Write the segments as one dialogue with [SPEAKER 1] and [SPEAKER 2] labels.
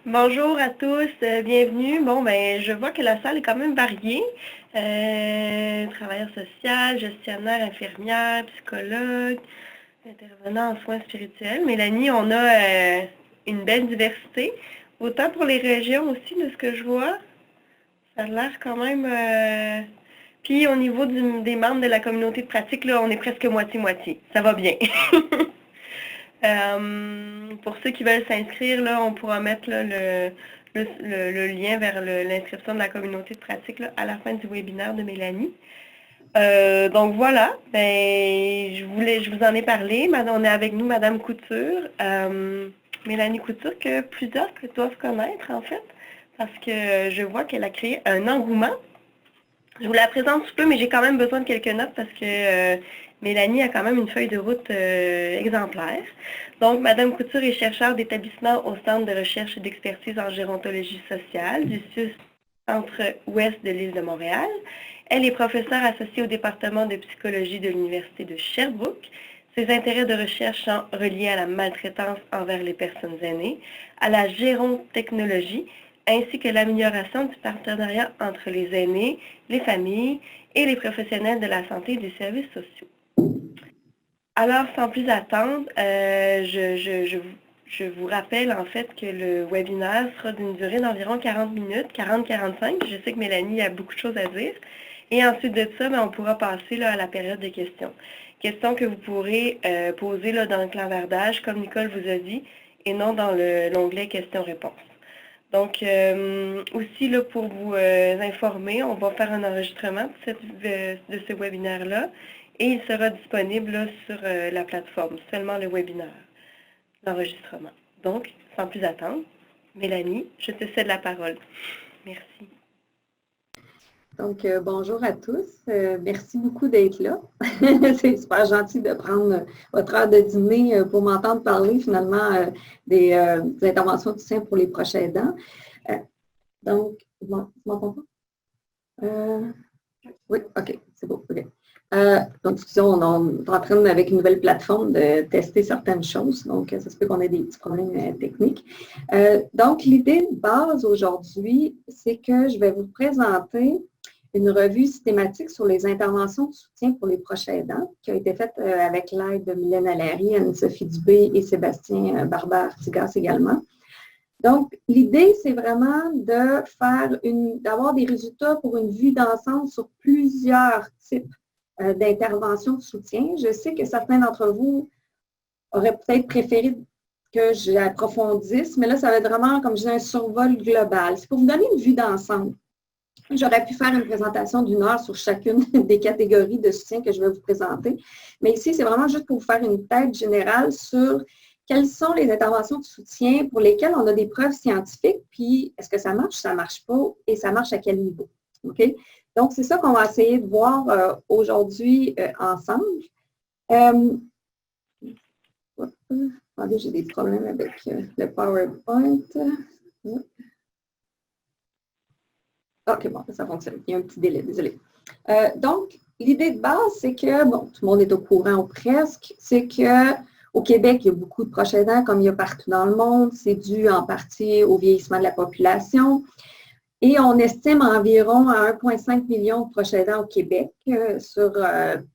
[SPEAKER 1] Bonjour à tous, bienvenue. Bon, ben, je vois que la salle est quand même variée. Travailleur social, gestionnaire, infirmière, psychologue, intervenant en soins spirituels. Mélanie, on a une belle diversité, autant pour les régions aussi, de ce que je vois. Ça a l'air quand même... Puis au niveau des membres de la communauté de pratique, là, on est presque moitié-moitié. Ça va bien. Pour ceux qui veulent s'inscrire, là, on pourra mettre là, le lien vers l'inscription de la communauté de pratique là, à la fin du webinaire de Mélanie. Donc voilà, ben, je vous en ai parlé. On est avec nous Madame Couture, Mélanie Couture, que plusieurs doivent connaître en fait, parce que je vois qu'elle a créé un engouement. Je vous la présente un petit peu, mais j'ai quand même besoin de quelques notes parce que Mélanie a quand même une feuille de route exemplaire. Donc, Madame Couture est chercheure d'établissement au Centre de recherche et d'expertise en gérontologie sociale du centre-ouest de l'île de Montréal. Elle est professeure associée au département de psychologie de l'Université de Sherbrooke. Ses intérêts de recherche sont reliés à la maltraitance envers les personnes aînées, à la gérontechnologie, ainsi que l'amélioration du partenariat entre les aînés, les familles et les professionnels de la santé et des services sociaux. Alors, sans plus attendre, je vous rappelle en fait que le webinaire sera d'une durée d'environ 40 minutes, 40-45. Je sais que Mélanie a beaucoup de choses à dire. Et ensuite de ça, on pourra passer là, à la période de questions. Questions que vous pourrez poser là, dans le clavardage, comme Nicole vous a dit, et non dans l'onglet questions-réponses. Donc, aussi, là, pour vous informer, on va faire un enregistrement de ce webinaire-là et il sera disponible là, sur la plateforme, seulement le webinaire, l'enregistrement. Donc, sans plus attendre, Mélanie, je te cède la parole. Merci.
[SPEAKER 2] Donc, bonjour à tous. Merci beaucoup d'être là. C'est super gentil de prendre votre heure de dîner pour m'entendre parler finalement des interventions du sein pour les prochains aidants. Donc, bon, tu m'entends pas? Oui, OK, c'est beau. OK. Donc, excusez-moi, on est en train, avec une nouvelle plateforme, de tester certaines choses. Donc, ça se peut qu'on ait des petits problèmes techniques. Donc, l'idée de base aujourd'hui, c'est que je vais vous présenter une revue systématique sur les interventions de soutien pour les proches aidants qui a été faite avec l'aide de Mylène Allary, Anne-Sophie Dubé et Sébastien Barber-Tigas également. Donc, l'idée, c'est vraiment d'avoir des résultats pour une vue d'ensemble sur plusieurs types d'interventions de soutien. Je sais que certains d'entre vous auraient peut-être préféré que j'approfondisse, mais là, ça va être vraiment, comme je dis, un survol global. C'est pour vous donner une vue d'ensemble. J'aurais pu faire une présentation d'1 heure sur chacune des catégories de soutien que je vais vous présenter. Mais ici, c'est vraiment juste pour vous faire une tête générale sur quelles sont les interventions de soutien pour lesquelles on a des preuves scientifiques, puis est-ce que ça marche, ça ne marche pas, et ça marche à quel niveau. OK? Donc, c'est ça qu'on va essayer de voir aujourd'hui ensemble. Attendez, j'ai des problèmes avec le PowerPoint. OK, bon, ça fonctionne. Il y a un petit délai, désolé. Donc, l'idée de base, c'est que, bon, tout le monde est au courant ou presque, c'est qu'au Québec, il y a beaucoup de proches aidants, comme il y a partout dans le monde. C'est dû en partie au vieillissement de la population. Et on estime environ à 1,5 million de proches aidants au Québec sur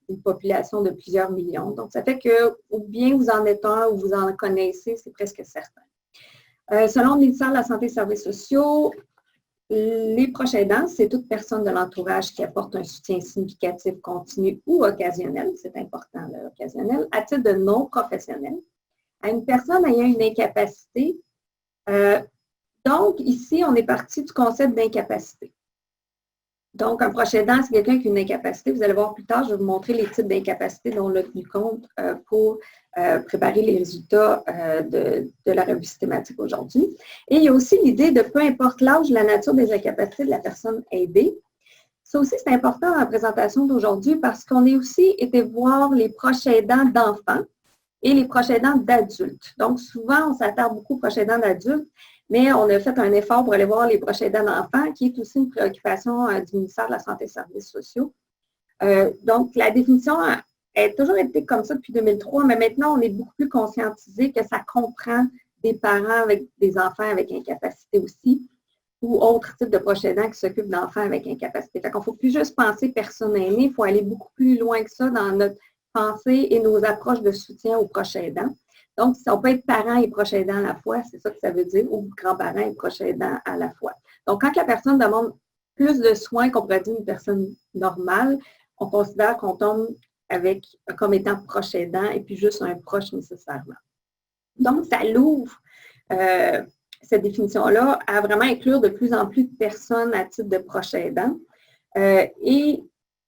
[SPEAKER 2] une population de plusieurs millions. Donc, ça fait que, ou bien vous en êtes un ou vous en connaissez, c'est presque certain. Selon le ministère de la Santé et des Services sociaux, les proches aidants, c'est toute personne de l'entourage qui apporte un soutien significatif, continu ou occasionnel, c'est important, occasionnel, à titre de non professionnel, à une personne ayant une incapacité. Donc, ici, on est parti du concept d'incapacité. Donc, un proche aidant, c'est quelqu'un qui a une incapacité. Vous allez voir plus tard, je vais vous montrer les types d'incapacités dont on a tenu compte pour préparer les résultats de la revue systématique aujourd'hui. Et il y a aussi l'idée de peu importe l'âge, la nature des incapacités de la personne aidée. Ça aussi, c'est important dans la présentation d'aujourd'hui parce qu'on a aussi été voir les proches aidants d'enfants et les proches aidants d'adultes. Donc, souvent, on s'attarde beaucoup aux proches aidants d'adultes, mais on a fait un effort pour aller voir les proches aidants d'enfants, qui est aussi une préoccupation du ministère de la Santé et des Services sociaux. Donc, la définition a toujours été comme ça depuis 2003, mais maintenant, on est beaucoup plus conscientisé que ça comprend des parents avec des enfants avec incapacité aussi, ou autres types de proches aidants qui s'occupent d'enfants avec incapacité. Fait qu'on ne faut plus juste penser personne aînée, il faut aller beaucoup plus loin que ça dans notre pensée et nos approches de soutien aux proches aidants. Donc, on peut être parent et proche aidant à la fois, c'est ça que ça veut dire, ou grands-parents et proche aidant à la fois. Donc, quand la personne demande plus de soins qu'on pourrait dire une personne normale, on considère qu'on tombe comme étant proche aidant et puis juste un proche nécessairement. Donc, ça l'ouvre, cette définition-là, à vraiment inclure de plus en plus de personnes à titre de proche aidant. Et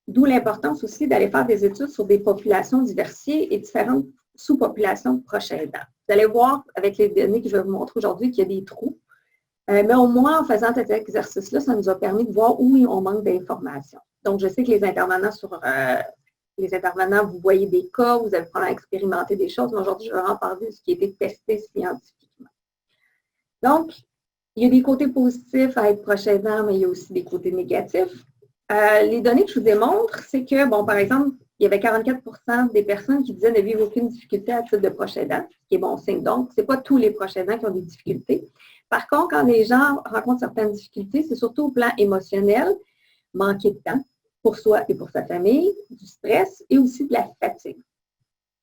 [SPEAKER 2] d'où l'importance aussi d'aller faire des études sur des populations diversifiées et différentes sous-populations de proches aidants. Vous allez voir avec les données que je vais vous montrer aujourd'hui qu'il y a des trous. Mais au moins, en faisant cet exercice-là, ça nous a permis de voir où on manque d'informations. Donc, je sais que les intervenants, vous voyez des cas, vous avez probablement expérimenté des choses, mais aujourd'hui, je vais vraiment parler de ce qui a été testé scientifiquement. Donc, il y a des côtés positifs à être proche aidant, mais il y a aussi des côtés négatifs. Les données que je vous démontre, c'est que, bon, par exemple, il y avait 44% des personnes qui disaient ne vivre aucune difficulté à titre de proche aidant, ce qui est bon signe. Donc, ce n'est pas tous les proches aidants qui ont des difficultés. Par contre, quand les gens rencontrent certaines difficultés, c'est surtout au plan émotionnel, manquer de temps pour soi et pour sa famille, du stress et aussi de la fatigue.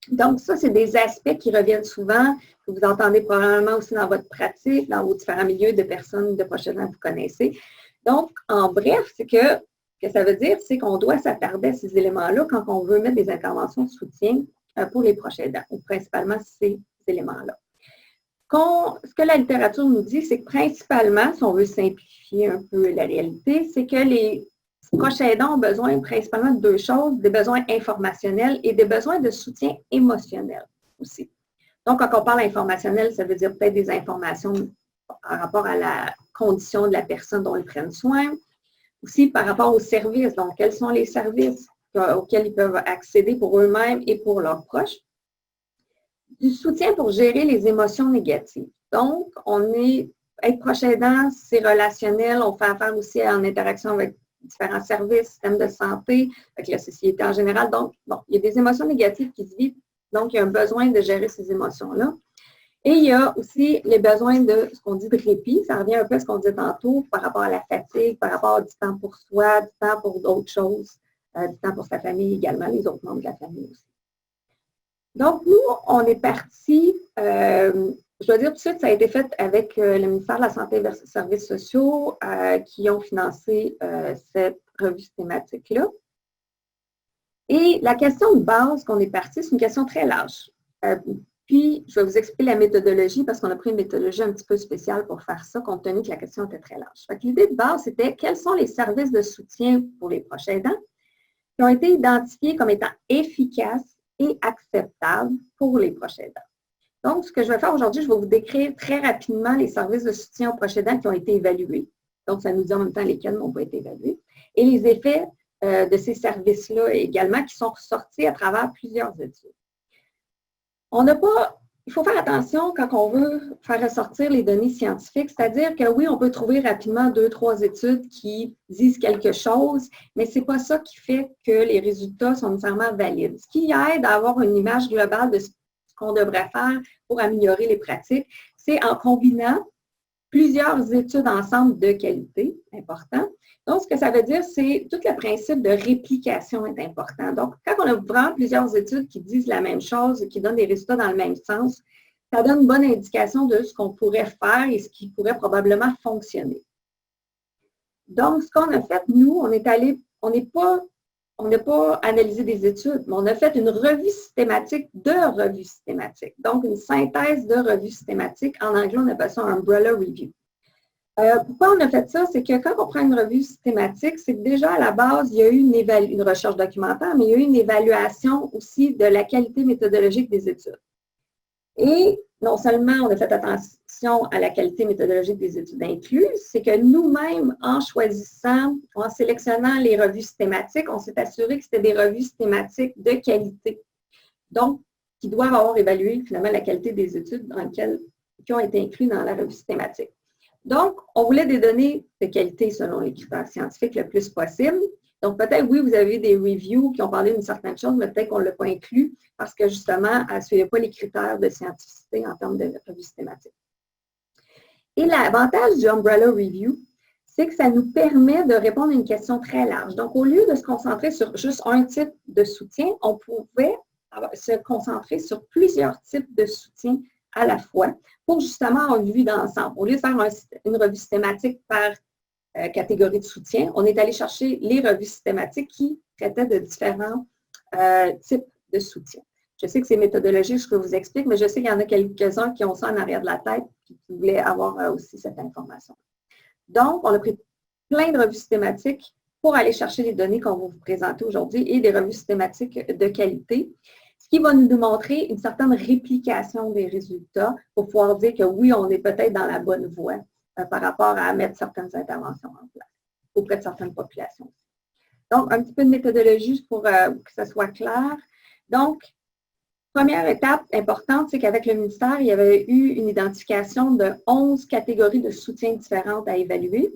[SPEAKER 2] Donc, ça, c'est des aspects qui reviennent souvent, que vous entendez probablement aussi dans votre pratique, dans vos différents milieux de personnes de proches aidants que vous connaissez. Donc, en bref, ce que ça veut dire, c'est qu'on doit s'attarder à ces éléments-là quand on veut mettre des interventions de soutien pour les proches aidants, ou principalement ces éléments-là. Ce que la littérature nous dit, c'est que principalement, si on veut simplifier un peu la réalité, c'est que les proches aidants ont besoin principalement de deux choses, des besoins informationnels et des besoins de soutien émotionnel aussi. Donc, quand on parle informationnel, ça veut dire peut-être des informations par rapport à la condition de la personne dont ils prennent soin, aussi par rapport aux services. Donc, quels sont les services auxquels ils peuvent accéder pour eux-mêmes et pour leurs proches. Du soutien pour gérer les émotions négatives. Donc, être proche aidant, c'est relationnel. On fait affaire aussi en interaction avec différents services, systèmes de santé, avec la société en général. Donc, bon, il y a des émotions négatives qui se vivent. Donc, il y a un besoin de gérer ces émotions-là. Et il y a aussi les besoins de ce qu'on dit de répit. Ça revient un peu à ce qu'on disait tantôt par rapport à la fatigue, par rapport à du temps pour soi, du temps pour d'autres choses, du temps pour sa famille également, les autres membres de la famille aussi. Donc, nous, on est parti, je dois dire tout de suite, ça a été fait avec le ministère de la Santé et des Services sociaux qui ont financé cette revue thématique-là. Et la question de base qu'on est parti, c'est une question très large. Puis, je vais vous expliquer la méthodologie parce qu'on a pris une méthodologie un petit peu spéciale pour faire ça, compte tenu que la question était très large. L'idée de base, c'était quels sont les services de soutien pour les proches aidants qui ont été identifiés comme étant efficaces et acceptables pour les proches aidants. Donc, ce que je vais faire aujourd'hui, je vais vous décrire très rapidement les services de soutien aux proches aidants qui ont été évalués. Donc, ça nous dit en même temps lesquels n'ont pas été évalués. Et les effets de ces services-là également qui sont ressortis à travers plusieurs études. Il faut faire attention quand on veut faire ressortir les données scientifiques, c'est-à-dire que oui, on peut trouver rapidement 2-3 études qui disent quelque chose, mais ce n'est pas ça qui fait que les résultats sont nécessairement valides. Ce qui aide à avoir une image globale de ce qu'on devrait faire pour améliorer les pratiques, c'est en combinant plusieurs études ensemble de qualité, important. Donc, ce que ça veut dire, c'est tout le principe de réplication est important. Donc, quand on a vraiment plusieurs études qui disent la même chose et qui donnent des résultats dans le même sens, ça donne une bonne indication de ce qu'on pourrait faire et ce qui pourrait probablement fonctionner. Donc, ce qu'on a fait, nous, on n'a pas analysé des études, mais on a fait une revue systématique de revues systématiques. Donc, une synthèse de revues systématiques. En anglais, on appelle ça un umbrella review. Pourquoi on a fait ça? C'est que quand on prend une revue systématique, c'est que déjà à la base, il y a eu une recherche documentaire, mais il y a eu une évaluation aussi de la qualité méthodologique des études. Et non seulement on a fait attention à la qualité méthodologique des études incluses, c'est que nous-mêmes, en sélectionnant les revues systématiques, on s'est assuré que c'était des revues systématiques de qualité. Donc, qui doivent avoir évalué finalement la qualité des études qui ont été incluses dans la revue systématique. Donc, on voulait des données de qualité selon les critères scientifiques le plus possible. Donc, peut-être, oui, vous avez des reviews qui ont parlé d'une certaine chose, mais peut-être qu'on ne l'a pas inclus parce que, justement, elle ne suivait pas les critères de scientificité en termes de revue systématique. Et l'avantage du Umbrella Review, c'est que ça nous permet de répondre à une question très large. Donc, au lieu de se concentrer sur juste un type de soutien, on pouvait se concentrer sur plusieurs types de soutien à la fois pour justement avoir une vue d'ensemble. Au lieu de faire une revue systématique par catégorie de soutien, on est allé chercher les revues systématiques qui traitaient de différents types de soutien. Je sais que c'est méthodologique, je vous explique, mais je sais qu'il y en a quelques-uns qui ont ça en arrière de la tête et qui voulaient avoir aussi cette information. Donc, on a pris plein de revues systématiques pour aller chercher les données qu'on va vous présenter aujourd'hui et des revues systématiques de qualité, ce qui va nous montrer une certaine réplication des résultats pour pouvoir dire que oui, on est peut-être dans la bonne voie par rapport à mettre certaines interventions en place auprès de certaines populations. Donc, un petit peu de méthodologie pour que ça soit clair. Donc, première étape importante, c'est qu'avec le ministère, il y avait eu une identification de 11 catégories de soutien différentes à évaluer.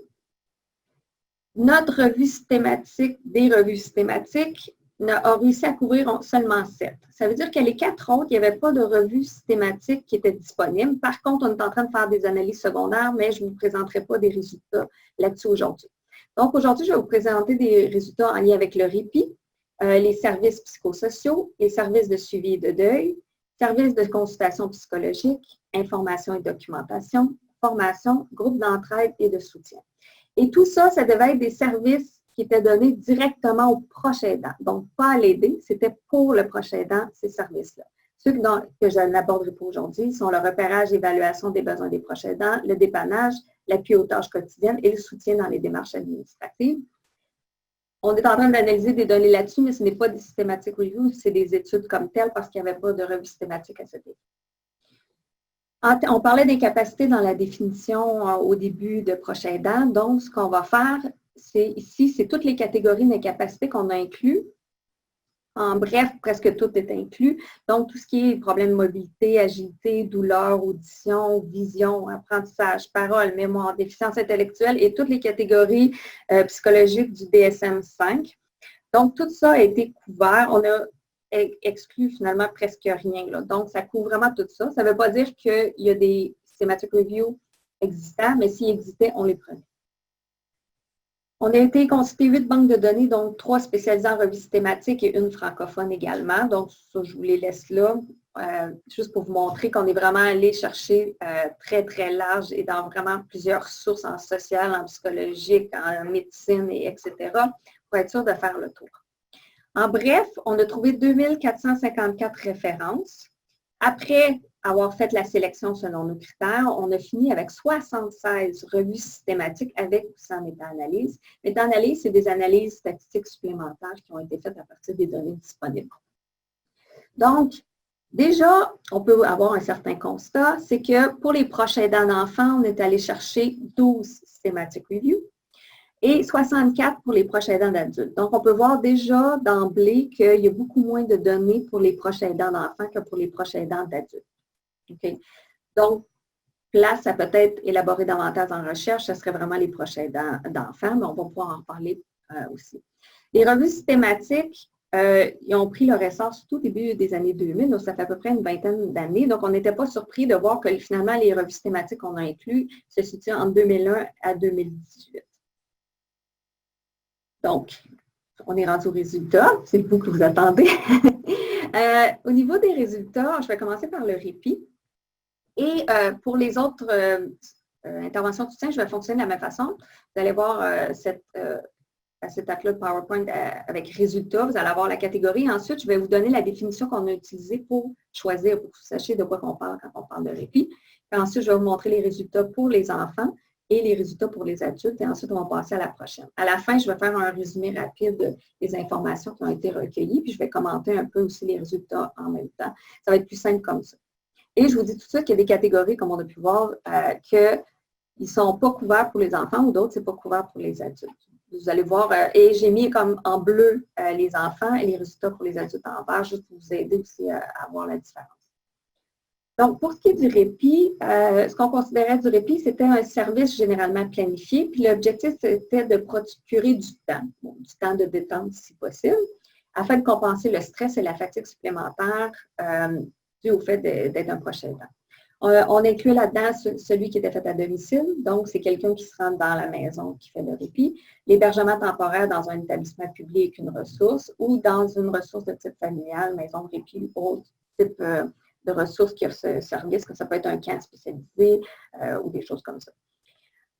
[SPEAKER 2] Notre revue systématique des revues systématiques a réussi à couvrir seulement 7. Ça veut dire que les 4 autres, il n'y avait pas de revue systématique qui était disponible. Par contre, on est en train de faire des analyses secondaires, mais je ne vous présenterai pas des résultats là-dessus aujourd'hui. Donc, aujourd'hui, je vais vous présenter des résultats en lien avec le répit, les services psychosociaux, les services de suivi et de deuil, services de consultation psychologique, information et documentation, formation, groupe d'entraide et de soutien. Et tout ça, ça devait être des services qui étaient donnés directement au proche aidant. Donc, pas à l'aider, c'était pour le proche aidant, ces services-là. Ceux que je n'aborderai pas aujourd'hui sont le repérage et évaluation des besoins des proches aidants, le dépannage, l'appui aux tâches quotidiennes et le soutien dans les démarches administratives. On est en train d'analyser des données là-dessus, mais ce n'est pas des systématiques reviews, c'est des études comme telles parce qu'il n'y avait pas de revue systématique à cet effet. On parlait des capacités dans la définition au début de proche aidant. Donc, ce qu'on va faire, ici, c'est toutes les catégories d'incapacités qu'on a inclus. En bref, presque tout est inclus. Donc, tout ce qui est problème de mobilité, agilité, douleur, audition, vision, apprentissage, parole, mémoire, déficience intellectuelle et toutes les catégories psychologiques du DSM-5. Donc, tout ça a été couvert. On a exclu finalement presque rien. Là. Donc, ça couvre vraiment tout ça. Ça ne veut pas dire qu'il y a des systematic reviews existants, mais s'ils existaient, on les prenait. On a été constitué 8 banques de données, donc 3 spécialisées en revue systématique et une francophone également. Donc, ça, je vous les laisse là, juste pour vous montrer qu'on est vraiment allé chercher très, très large et dans vraiment plusieurs sources en social, en psychologique, en médecine, etc., pour être sûr de faire le tour. En bref, on a trouvé 2454 références. Après avoir fait la sélection selon nos critères, on a fini avec 76 revues systématiques avec ou sans méta-analyse. Méta-analyse, c'est des analyses statistiques supplémentaires qui ont été faites à partir des données disponibles. Donc, déjà, on peut avoir un certain constat, c'est que pour les proches aidants d'enfants, on est allé chercher 12 systematic reviews et 64 pour les proches aidants d'adultes. Donc, on peut voir déjà d'emblée qu'il y a beaucoup moins de données pour les proches aidants d'enfants que pour les proches aidants d'adultes. Okay. Donc, place à peut-être élaborer davantage en recherche, ce serait vraiment les proches aidants d'enfants, mais on va pouvoir en parler aussi. Les revues systématiques, ils ont pris leur essor tout au début des années 2000, donc ça fait à peu près une vingtaine d'années. Donc, on n'était pas surpris de voir que finalement, les revues systématiques qu'on a inclus se situent entre 2001 à 2018. Donc, on est rendu aux résultats. C'est vous que vous attendez. Au niveau des résultats, je vais commencer par le répit. Et pour les autres interventions de soutien, je vais fonctionner de la même façon. Vous allez voir cet acte-là de PowerPoint avec résultats. Vous allez avoir la catégorie. Ensuite, je vais vous donner la définition qu'on a utilisée pour choisir, pour que vous sachiez de quoi on parle quand on parle de répit. Puis ensuite, je vais vous montrer les résultats pour les enfants et les résultats pour les adultes. Et ensuite, on va passer à la prochaine. À la fin, je vais faire un résumé rapide des informations qui ont été recueillies. Puis je vais commenter un peu aussi les résultats en même temps. Ça va être plus simple comme ça. Et je vous dis tout de suite qu'il y a des catégories, comme on a pu voir, qu'ils ne sont pas couverts pour les enfants ou d'autres, ce n'est pas couvert pour les adultes. Vous allez voir, et j'ai mis comme en bleu les enfants et les résultats pour les adultes en vert, juste pour vous aider aussi à voir la différence. Donc, pour ce qui est du répit, ce qu'on considérait du répit, c'était un service généralement planifié, puis l'objectif, c'était de procurer du temps de détente si possible, afin de compenser le stress et la fatigue supplémentaire dû au fait d'être un proche aidant. On inclut là-dedans celui qui était fait à domicile, donc c'est quelqu'un qui se rend dans la maison qui fait le répit, l'hébergement temporaire dans un établissement public, une ressource, ou dans une ressource de type familial, maison de répit ou autre type de ressources qui offrent ce service, que ça peut être un camp spécialisé ou des choses comme ça.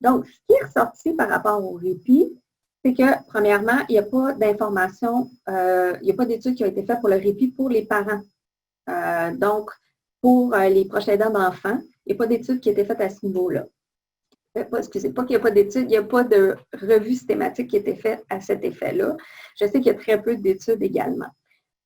[SPEAKER 2] Donc, ce qui est ressorti par rapport au répit, c'est que, premièrement, il n'y a pas d'informations, il n'y a pas d'études qui ont été faites pour le répit pour les parents. Donc, pour les proches aidants d'enfants, il n'y a pas d'études qui ont été faites à ce niveau-là. Excusez, pas qu'il n'y a pas d'études, il n'y a pas de revue systématique qui a été faite à cet effet-là. Je sais qu'il y a très peu d'études également.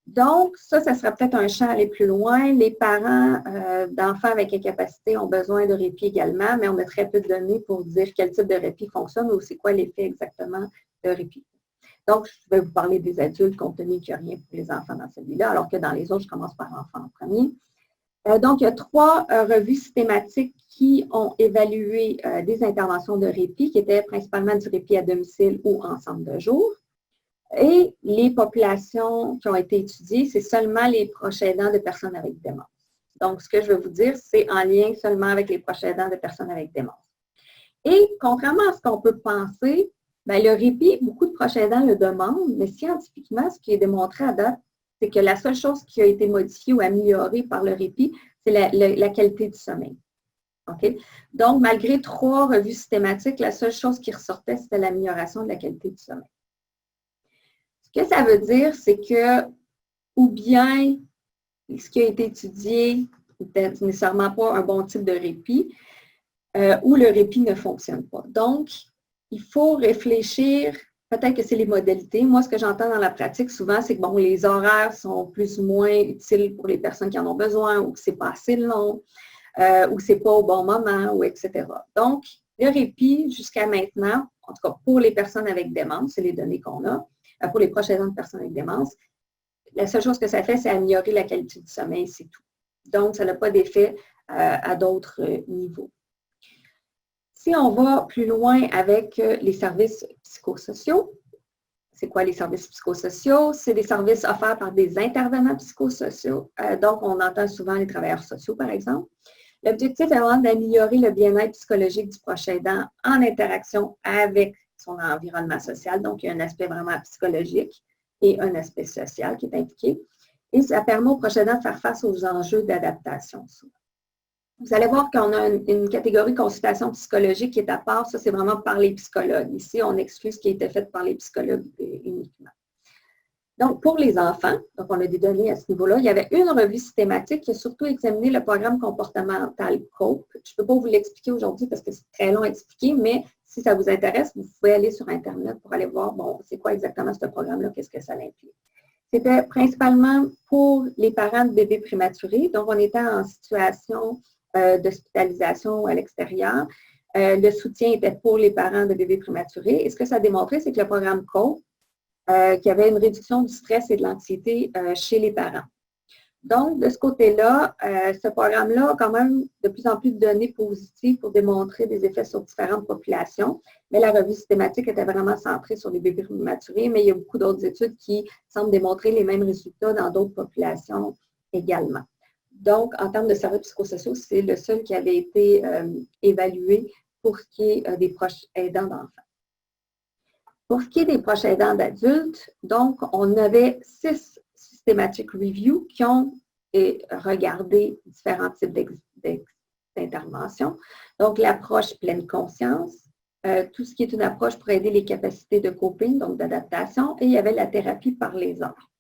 [SPEAKER 2] Donc, ça serait peut-être un champ à aller plus loin. Les parents d'enfants avec incapacité ont besoin de répit également, mais on a très peu de données pour dire quel type de répit fonctionne ou c'est quoi l'effet exactement de répit. Donc, je vais vous parler des adultes compte tenu qu'il n'y a rien pour les enfants dans celui-là, alors que dans les autres, je commence par l'enfant en premier. Donc, il y a 3 revues systématiques qui ont évalué des interventions de répit, qui étaient principalement du répit à domicile ou en centre de jour. Et les populations qui ont été étudiées, c'est seulement les proches aidants de personnes avec démence. Donc, ce que je veux vous dire, c'est en lien seulement avec les proches aidants de personnes avec démence. Et contrairement à ce qu'on peut penser, bien, le répit, beaucoup de proches aidants le demandent, mais scientifiquement, ce qui est démontré à date, c'est que la seule chose qui a été modifiée ou améliorée par le répit, c'est la qualité du sommeil. Okay? Donc, malgré 3 revues systématiques, la seule chose qui ressortait, c'était l'amélioration de la qualité du sommeil. Ce que ça veut dire, c'est que, ou bien, ce qui a été étudié n'est nécessairement pas un bon type de répit, ou le répit ne fonctionne pas. Donc, il faut réfléchir, peut-être que c'est les modalités. Moi, ce que j'entends dans la pratique souvent, c'est que bon, les horaires sont plus ou moins utiles pour les personnes qui en ont besoin, ou que c'est pas assez long, ou que c'est pas au bon moment, ou etc. Donc, le répit, jusqu'à maintenant, en tout cas pour les personnes avec démence, c'est les données qu'on a, pour les proches aidants de personnes avec démence, la seule chose que ça fait, c'est améliorer la qualité du sommeil, c'est tout. Donc, ça n'a pas d'effet à d'autres niveaux. Si on va plus loin avec les services psychosociaux, c'est quoi les services psychosociaux? C'est des services offerts par des intervenants psychosociaux. Donc, on entend souvent les travailleurs sociaux, par exemple. L'objectif est vraiment d'améliorer le bien-être psychologique du proche aidant en interaction avec son environnement social. Donc, il y a un aspect vraiment psychologique et un aspect social qui est impliqué. Et ça permet aux proches aidants de faire face aux enjeux d'adaptation. Vous allez voir qu'on a une catégorie consultation psychologique qui est à part. Ça, c'est vraiment par les psychologues. Ici, on exclut ce qui a été fait par les psychologues uniquement. Donc, pour les enfants, donc on a des données à ce niveau-là, il y avait une revue systématique qui a surtout examiné le programme comportemental COPE. Je ne peux pas vous l'expliquer aujourd'hui parce que c'est très long à expliquer, mais si ça vous intéresse, vous pouvez aller sur Internet pour aller voir, bon, c'est quoi exactement ce programme-là, qu'est-ce que ça implique. C'était principalement pour les parents de bébés prématurés. Donc, on était en situation d'hospitalisation à l'extérieur. Le soutien était pour les parents de bébés prématurés. Et ce que ça a démontré, c'est que le programme COPE, qu'il y avait une réduction du stress et de l'anxiété chez les parents. Donc, de ce côté-là, ce programme-là a quand même de plus en plus de données positives pour démontrer des effets sur différentes populations, mais la revue systématique était vraiment centrée sur les bébés prématurés, mais il y a beaucoup d'autres études qui semblent démontrer les mêmes résultats dans d'autres populations également. Donc, en termes de services psychosociaux, c'est le seul qui avait été évalué pour ce qui est des proches aidants d'enfants. Pour ce qui est des proches aidants d'adultes, donc, on avait 6 systématiques reviews qui ont regardé différents types d'interventions. Donc, l'approche pleine conscience, tout ce qui est une approche pour aider les capacités de coping, donc d'adaptation, et il y avait la thérapie par les arts.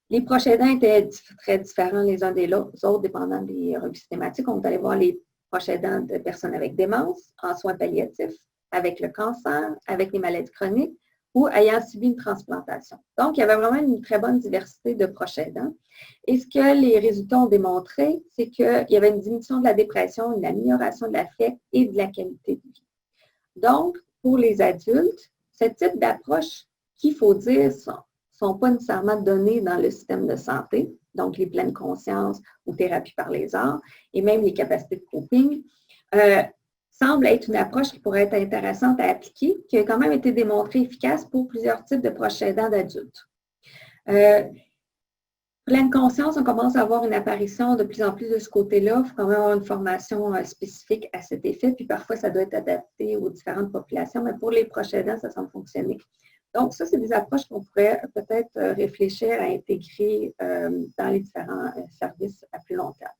[SPEAKER 2] Les proches aidants étaient très différents les uns des autres, dépendant des revues systématiques. On est allé voir les proches aidants de personnes avec démence, en soins palliatifs, avec le cancer, avec les maladies chroniques ou ayant subi une transplantation. Donc, il y avait vraiment une très bonne diversité de proches aidants. Et ce que les résultats ont démontré, c'est qu'il y avait une diminution de la dépression, une amélioration de l'affect et de la qualité de vie. Donc, pour les adultes, ce type d'approche qu'il faut dire, sont pas nécessairement données dans le système de santé, donc les pleines consciences ou thérapies par les arts, et même les capacités de coping, semble être une approche qui pourrait être intéressante à appliquer, qui a quand même été démontrée efficace pour plusieurs types de proches aidants d'adultes. Pleine conscience, on commence à avoir une apparition de plus en plus de ce côté-là. Il faut quand même avoir une formation spécifique à cet effet, puis parfois ça doit être adapté aux différentes populations, mais pour les proches aidants, ça semble fonctionner. Donc, ça, c'est des approches qu'on pourrait peut-être réfléchir à intégrer dans les différents services à plus long terme.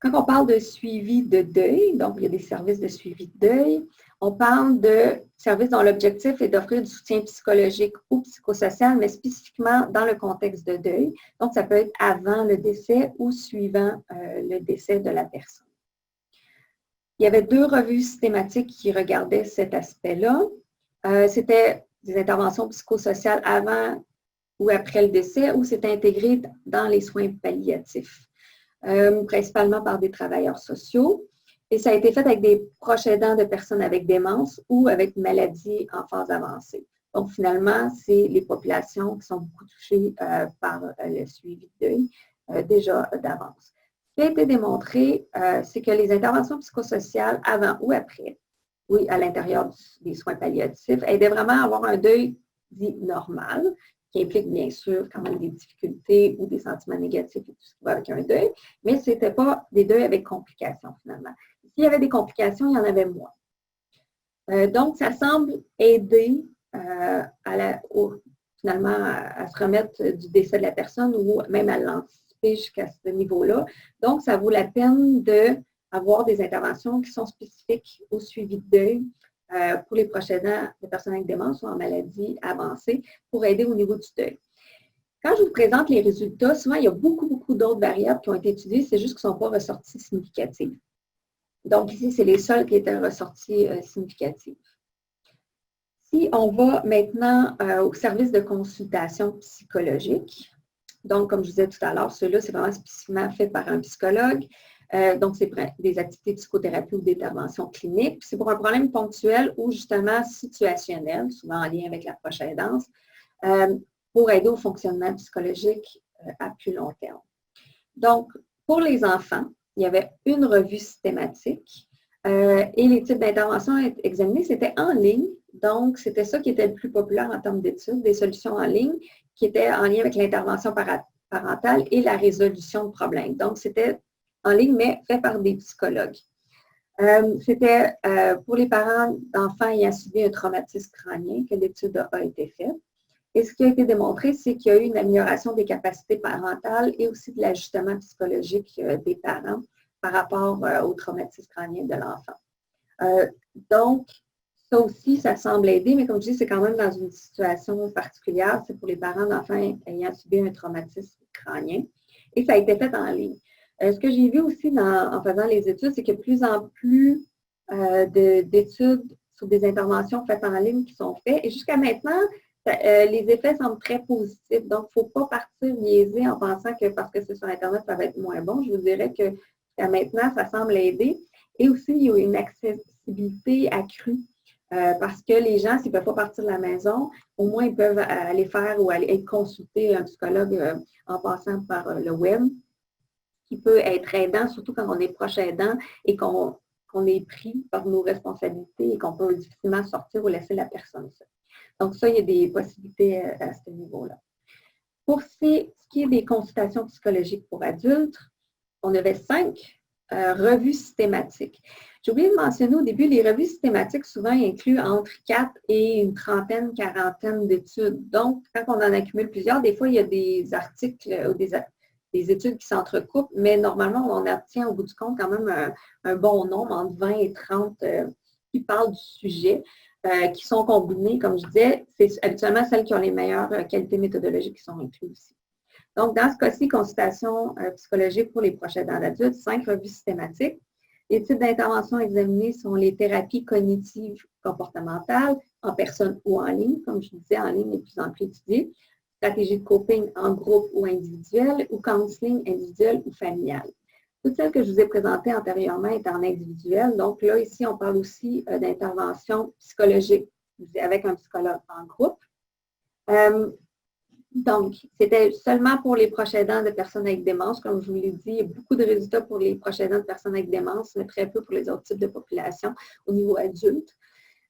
[SPEAKER 2] Quand on parle de suivi de deuil, donc il y a des services de suivi de deuil, on parle de services dont l'objectif est d'offrir du soutien psychologique ou psychosocial, mais spécifiquement dans le contexte de deuil. Donc, ça peut être avant le décès ou suivant le décès de la personne. Il y avait 2 revues systématiques qui regardaient cet aspect-là. C'était des interventions psychosociales avant ou après le décès, ou c'était intégré dans les soins palliatifs. Principalement par des travailleurs sociaux. Et ça a été fait avec des proches aidants de personnes avec démence ou avec maladie en phase avancée. Donc, finalement, c'est les populations qui sont beaucoup touchées par le suivi de deuil déjà d'avance. Ce qui a été démontré, c'est que les interventions psychosociales avant ou après, oui, à l'intérieur des soins palliatifs, aidaient vraiment à avoir un deuil dit normal, qui implique bien sûr quand même des difficultés ou des sentiments négatifs et tout ce qui va avec un deuil, mais ce n'était pas des deuils avec complications finalement. S'il y avait des complications, il y en avait moins. Donc, ça semble aider finalement à se remettre du décès de la personne ou même à l'anticiper jusqu'à ce niveau-là. Donc, ça vaut la peine d'avoir des interventions qui sont spécifiques au suivi de deuil, pour les proches aidants de personnes avec démence ou en maladie avancée pour aider au niveau du deuil. Quand je vous présente les résultats, souvent, il y a beaucoup d'autres variables qui ont été étudiées, c'est juste qu'elles ne sont pas ressorties significatives. Donc, ici, c'est les seules qui étaient ressorties significatives. Si on va maintenant au service de consultation psychologique, donc, comme je disais tout à l'heure, ceux-là, c'est vraiment spécifiquement fait par un psychologue. Donc, c'est des activités de psychothérapie ou d'intervention clinique. C'est pour un problème ponctuel ou justement situationnel, souvent en lien avec l'approche aidance, pour aider au fonctionnement psychologique à plus long terme. Donc, pour les enfants, il y avait une revue systématique et les types d'interventions examinés, c'était en ligne. Donc, c'était ça qui était le plus populaire en termes d'études, des solutions en ligne qui étaient en lien avec l'intervention parentale et la résolution de problèmes. Donc, c'était en ligne, mais fait par des psychologues. C'était pour les parents d'enfants ayant subi un traumatisme crânien que l'étude a été faite. Et ce qui a été démontré, c'est qu'il y a eu une amélioration des capacités parentales et aussi de l'ajustement psychologique des parents par rapport au traumatisme crânien de l'enfant. Donc, ça aussi, ça semble aider, mais comme je dis, c'est quand même dans une situation particulière. C'est pour les parents d'enfants ayant subi un traumatisme crânien. Et ça a été fait en ligne. Ce que j'ai vu aussi en faisant les études, c'est qu'il y a de plus en plus d'études sur des interventions faites en ligne qui sont faites. Et jusqu'à maintenant, les effets semblent très positifs. Donc, il ne faut pas partir niaiser en pensant que parce que c'est sur Internet, ça va être moins bon. Je vous dirais que jusqu'à maintenant, ça semble aider. Et aussi, il y a une accessibilité accrue. Parce que les gens, s'ils ne peuvent pas partir de la maison, au moins ils peuvent aller faire ou aller consulter un psychologue en passant par le web, qui peut être aidant, surtout quand on est proche aidant et qu'on est pris par nos responsabilités et qu'on peut difficilement sortir ou laisser la personne seule. Donc ça, il y a des possibilités à ce niveau-là. Pour ce qui est des consultations psychologiques pour adultes, on avait 5 revues systématiques. J'ai oublié de mentionner au début, les revues systématiques souvent incluent entre 4 et une trentaine, quarantaine d'études. Donc, quand on en accumule plusieurs, des fois, il y a des articles ou des études qui s'entrecoupent, mais normalement, on obtient au bout du compte quand même un bon nombre, entre 20 et 30 qui parlent du sujet, qui sont combinés, comme je disais. C'est habituellement celles qui ont les meilleures qualités méthodologiques qui sont incluses aussi. Donc, dans ce cas-ci, consultation psychologique pour les proches aidants d'adultes, 5 revues systématiques. Les types d'interventions examinées sont les thérapies cognitives comportementales, en personne ou en ligne, comme je disais, en ligne est de plus en plus étudiée, stratégie de coping en groupe ou individuel, ou counseling individuel ou familial. Toutes celles que je vous ai présentées antérieurement étaient en individuel. Donc là, ici, on parle aussi d'intervention psychologique avec un psychologue en groupe. Donc, c'était seulement pour les proches aidants de personnes avec démence. Comme je vous l'ai dit, il y a beaucoup de résultats pour les proches aidants de personnes avec démence, mais très peu pour les autres types de populations au niveau adulte.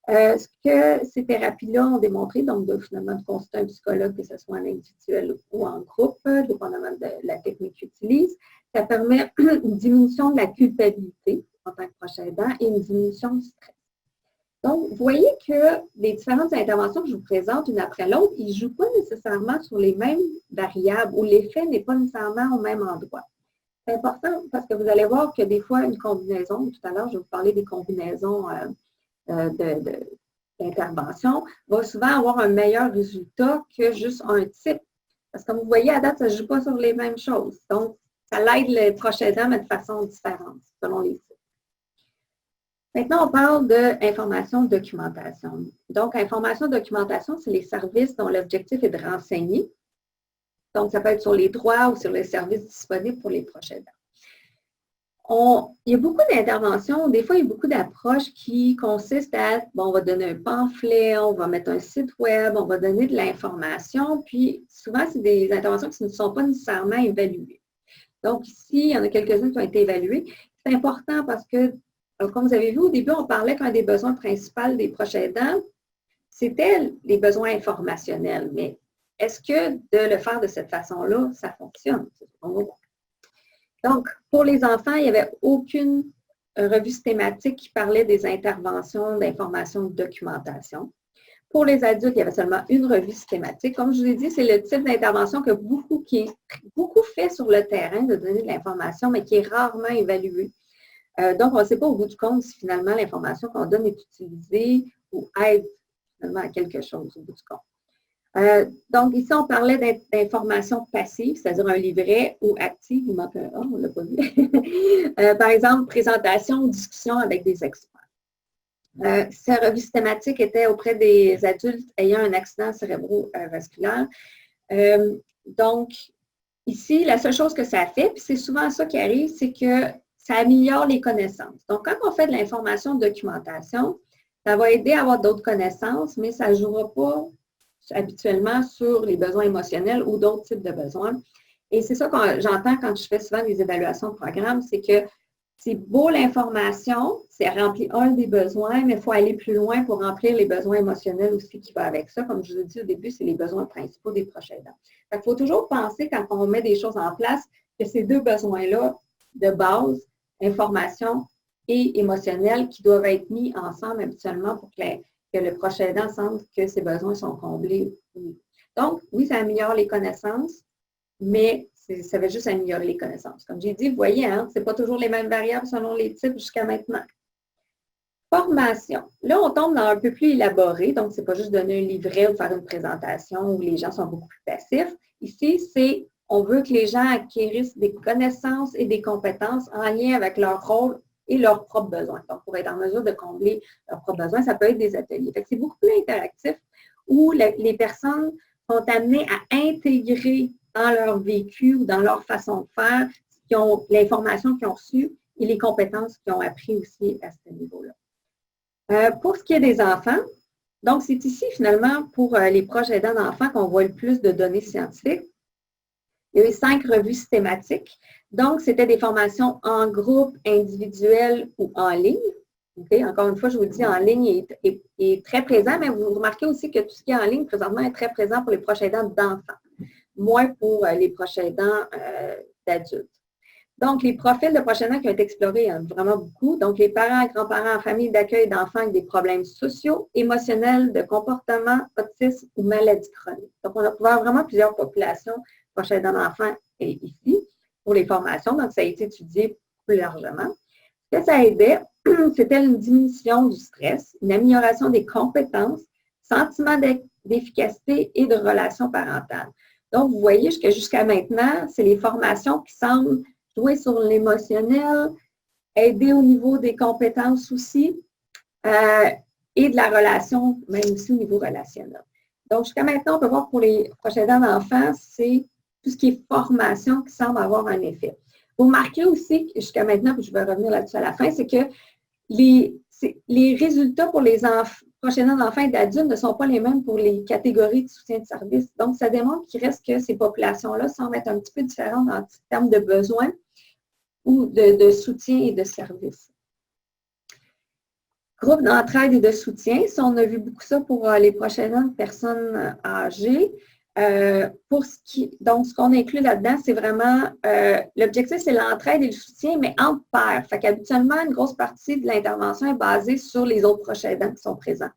[SPEAKER 2] Ce que ces thérapies-là ont démontré, donc finalement de consulter un psychologue, que ce soit en individuel ou en groupe, dépendamment de la technique qu'ils utilisent, ça permet une diminution de la culpabilité en tant que proche aidant et une diminution du stress. Donc, vous voyez que les différentes interventions que je vous présente une après l'autre, ils ne jouent pas nécessairement sur les mêmes variables ou l'effet n'est pas nécessairement au même endroit. C'est important parce que vous allez voir que des fois, une combinaison, tout à l'heure, je vais vous parler des combinaisons d'intervention, va souvent avoir un meilleur résultat que juste un type. Parce que comme vous voyez, à date, ça ne joue pas sur les mêmes choses. Donc, ça l'aide les proches aidants, mais de façon différente, selon les types. Maintenant, on parle d'information documentation. Donc, information documentation, c'est les services dont l'objectif est de renseigner. Donc, ça peut être sur les droits ou sur les services disponibles pour les proches aidants. Il y a beaucoup d'interventions, des fois, il y a beaucoup d'approches qui consistent à, bon, on va donner un pamphlet, on va mettre un site web, on va donner de l'information, puis souvent, c'est des interventions qui ne sont pas nécessairement évaluées. Donc, ici, il y en a quelques-unes qui ont été évaluées. C'est important parce que, comme vous avez vu, au début, on parlait qu'un des besoins principaux des proches aidants, c'était les besoins informationnels. Mais est-ce que de le faire de cette façon-là, ça fonctionne? Donc, pour les enfants, il n'y avait aucune revue systématique qui parlait des interventions d'information de documentation. Pour les adultes, il y avait seulement une revue systématique. Comme je vous ai dit, c'est le type d'intervention qui est beaucoup fait sur le terrain de donner de l'information, mais qui est rarement évalué. Donc, on ne sait pas au bout du compte si finalement l'information qu'on donne est utilisée ou aide finalement à quelque chose au bout du compte. Donc, ici, on parlait d'information passive, c'est-à-dire un livret, ou active, il manque un A, on ne l'a pas vu. Par exemple, présentation ou discussion avec des experts. Ces revues systématiques étaient auprès des adultes ayant un accident cérébrovasculaire. Donc, ici, la seule chose que ça fait, puis c'est souvent ça qui arrive, c'est que ça améliore les connaissances. Donc, quand on fait de l'information de documentation, ça va aider à avoir d'autres connaissances, mais ça ne jouera pas habituellement sur les besoins émotionnels ou d'autres types de besoins. Et c'est ça que j'entends quand je fais souvent des évaluations de programme, c'est que c'est beau l'information, c'est remplir un des besoins, mais il faut aller plus loin pour remplir les besoins émotionnels aussi qui vont avec ça. Comme je vous ai dit au début, c'est les besoins principaux des proches aidants. Il faut toujours penser quand on met des choses en place que ces deux besoins-là de base, information et émotionnel, qui doivent être mis ensemble habituellement pour que le proche aidant sente que ses besoins sont comblés. Donc, oui, ça améliore les connaissances, mais ça va juste améliorer les connaissances. Comme j'ai dit, vous voyez, hein, ce n'est pas toujours les mêmes variables selon les types jusqu'à maintenant. Formation. Là, on tombe dans un peu plus élaboré, donc ce n'est pas juste donner un livret ou faire une présentation où les gens sont beaucoup plus passifs. Ici, on veut que les gens acquérissent des connaissances et des compétences en lien avec leur rôle et leurs propres besoins. Donc, pour être en mesure de combler leurs propres besoins, ça peut être des ateliers. C'est beaucoup plus interactif où les personnes sont amenées à intégrer dans leur vécu ou dans leur façon de faire l'information qu'ils ont reçue et les compétences qu'ils ont appris aussi à ce niveau-là. Pour ce qui est des enfants, donc c'est ici finalement pour les proches aidants d'enfants qu'on voit le plus de données scientifiques. Il y a eu 5 revues systématiques. Donc, c'était des formations en groupe, individuel ou en ligne. Okay? Encore une fois, je vous dis, en ligne est très présent, mais vous remarquez aussi que tout ce qui est en ligne présentement est très présent pour les proches aidants d'enfants, moins pour les proches aidants d'adultes. Donc, les profils de proches aidants qui ont été explorés, il y en a vraiment beaucoup. Donc, les parents, grands-parents, familles d'accueil d'enfants avec des problèmes sociaux, émotionnels, de comportement, autisme ou maladies chroniques. Donc, on a couvert vraiment plusieurs populations proches aidants d'enfants ici pour les formations. Donc, ça a été étudié plus largement. Ce que ça aidait, c'était une diminution du stress, une amélioration des compétences, sentiment d'efficacité et de relations parentales. Donc, vous voyez que jusqu'à maintenant, c'est les formations qui semblent jouer sur l'émotionnel, aider au niveau des compétences aussi, et de la relation, même aussi au niveau relationnel. Donc, jusqu'à maintenant, on peut voir pour les proches aidants d'enfants, c'est tout ce qui est formation qui semble avoir un effet. Vous remarquez aussi, jusqu'à maintenant, puis je vais revenir là-dessus à la fin, c'est que les résultats pour les enfants, proches aidants d'enfants et d'adultes ne sont pas les mêmes pour les catégories de soutien de service. Donc, ça démontre qu'il reste que ces populations-là semblent être un petit peu différentes en termes de besoins ou de soutien et de services. Groupe d'entraide et de soutien, ça, on a vu beaucoup ça pour les proches aidants de personnes âgées. Donc, ce qu'on inclut là-dedans, c'est vraiment, l'objectif, c'est l'entraide et le soutien, mais entre pairs. Fait qu'habituellement, une grosse partie de l'intervention est basée sur les autres proches aidants qui sont présents.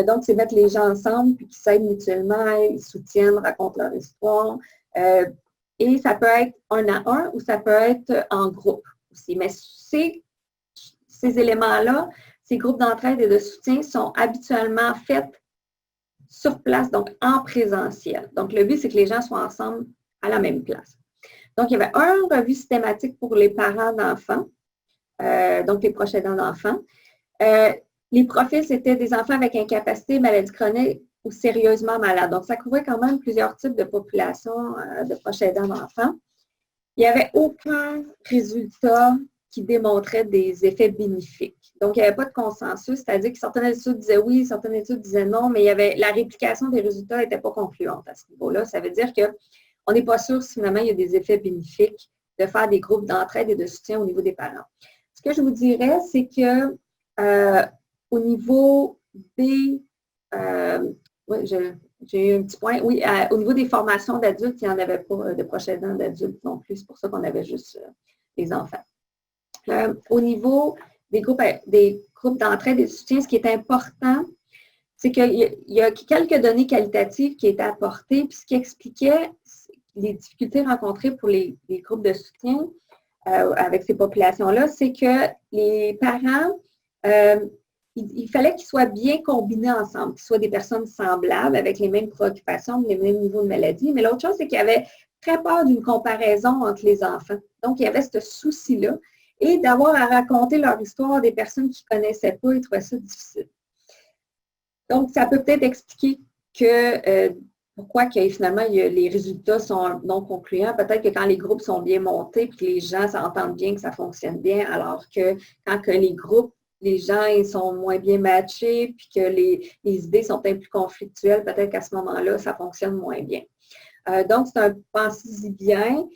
[SPEAKER 2] Donc, c'est mettre les gens ensemble, puis qui s'aident mutuellement, ils soutiennent, racontent leur histoire. Et ça peut être un à un ou ça peut être en groupe aussi. Mais ces éléments-là, ces groupes d'entraide et de soutien sont habituellement faits sur place, donc en présentiel. Donc, le but, c'est que les gens soient ensemble à la même place. Donc, il y avait une revue systématique pour les parents d'enfants, donc les proches aidants d'enfants. Les profils, c'était des enfants avec incapacité, maladie chronique ou sérieusement malades. Donc, ça couvrait quand même plusieurs types de populations de proches aidants d'enfants. Il n'y avait aucun résultat qui démontrait des effets bénéfiques. Donc, il n'y avait pas de consensus, c'est-à-dire que certaines études disaient oui, certaines études disaient non, mais la réplication des résultats n'était pas concluante à ce niveau-là. Ça veut dire qu'on n'est pas sûr si finalement il y a des effets bénéfiques de faire des groupes d'entraide et de soutien au niveau des parents. Ce que je vous dirais, c'est que au niveau des... oui, j'ai eu un petit point. Oui, au niveau des formations d'adultes, il n'y en avait pas de proches aidants d'adultes non plus. C'est pour ça qu'on avait juste les enfants. Au niveau des groupes d'entraide et de soutien, ce qui est important, c'est qu'il y a quelques données qualitatives qui étaient apportées, puis ce qui expliquait les difficultés rencontrées pour les groupes de soutien avec ces populations-là, c'est que les parents, il fallait qu'ils soient bien combinés ensemble, qu'ils soient des personnes semblables, avec les mêmes préoccupations, les mêmes niveaux de maladie. Mais l'autre chose, c'est qu'il y avait très peur d'une comparaison entre les enfants. Donc, il y avait ce souci-là. Et d'avoir à raconter leur histoire à des personnes qui ne connaissaient pas, ils trouvaient ça difficile. Donc, ça peut peut-être expliquer que pourquoi finalement les résultats sont non concluants. Peut-être que quand les groupes sont bien montés, puis que les gens s'entendent bien, que ça fonctionne bien, alors que quand les groupes, les gens ils sont moins bien matchés, puis que les idées sont un peu plus conflictuelles, peut-être qu'à ce moment-là, ça fonctionne moins bien. Donc, c'est un pensez-y bien.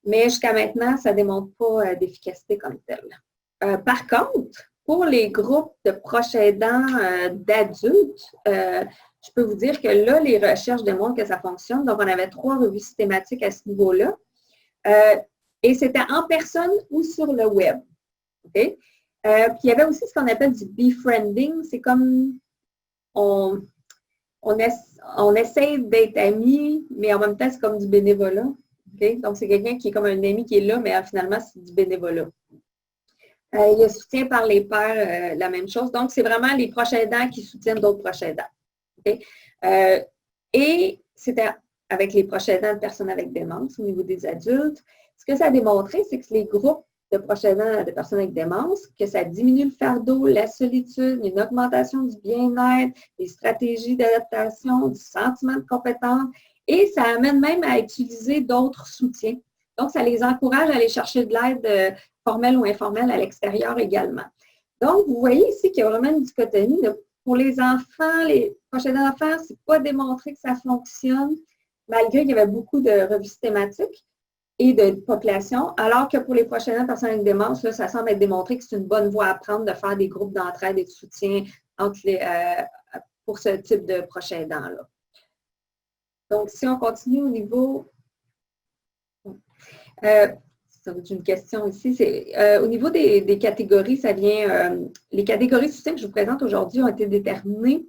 [SPEAKER 2] Mais jusqu'à maintenant, ça ne démontre pas d'efficacité comme telle. Par contre, pour les groupes de proches aidants d'adultes, je peux vous dire que là, les recherches démontrent que ça fonctionne. Donc, on avait 3 revues systématiques à ce niveau-là. Et c'était en personne ou sur le web. Okay? Puis, il y avait aussi ce qu'on appelle du befriending. C'est comme on essaie d'être amis, mais en même temps, c'est comme du bénévolat. Okay? Donc, c'est quelqu'un qui est comme un ami qui est là, mais finalement, c'est du bénévolat. Il y a soutien par les pairs, la même chose. Donc, c'est vraiment les proches aidants qui soutiennent d'autres proches aidants. Okay? Et c'était avec les proches aidants de personnes avec démence au niveau des adultes. Ce que ça a démontré, c'est que les groupes de proches aidants de personnes avec démence, que ça diminue le fardeau, la solitude, une augmentation du bien-être, des stratégies d'adaptation, du sentiment de compétence. Et ça amène même à utiliser d'autres soutiens. Donc, ça les encourage à aller chercher de l'aide formelle ou informelle à l'extérieur également. Donc, vous voyez ici qu'il y a vraiment une dichotomie. Pour les enfants, les proches aidants d'enfants, ce n'est pas démontré que ça fonctionne, malgré qu'il y avait beaucoup de revues systématiques et de population, alors que pour les proches aidants personnes avec démence, là, ça semble être démontré que c'est une bonne voie à prendre de faire des groupes d'entraide et de soutien pour ce type de proches aidants-là. Donc, si on continue au niveau... c'est une question ici. Au niveau des catégories, ça vient... les catégories de soutien que je vous présente aujourd'hui ont été déterminées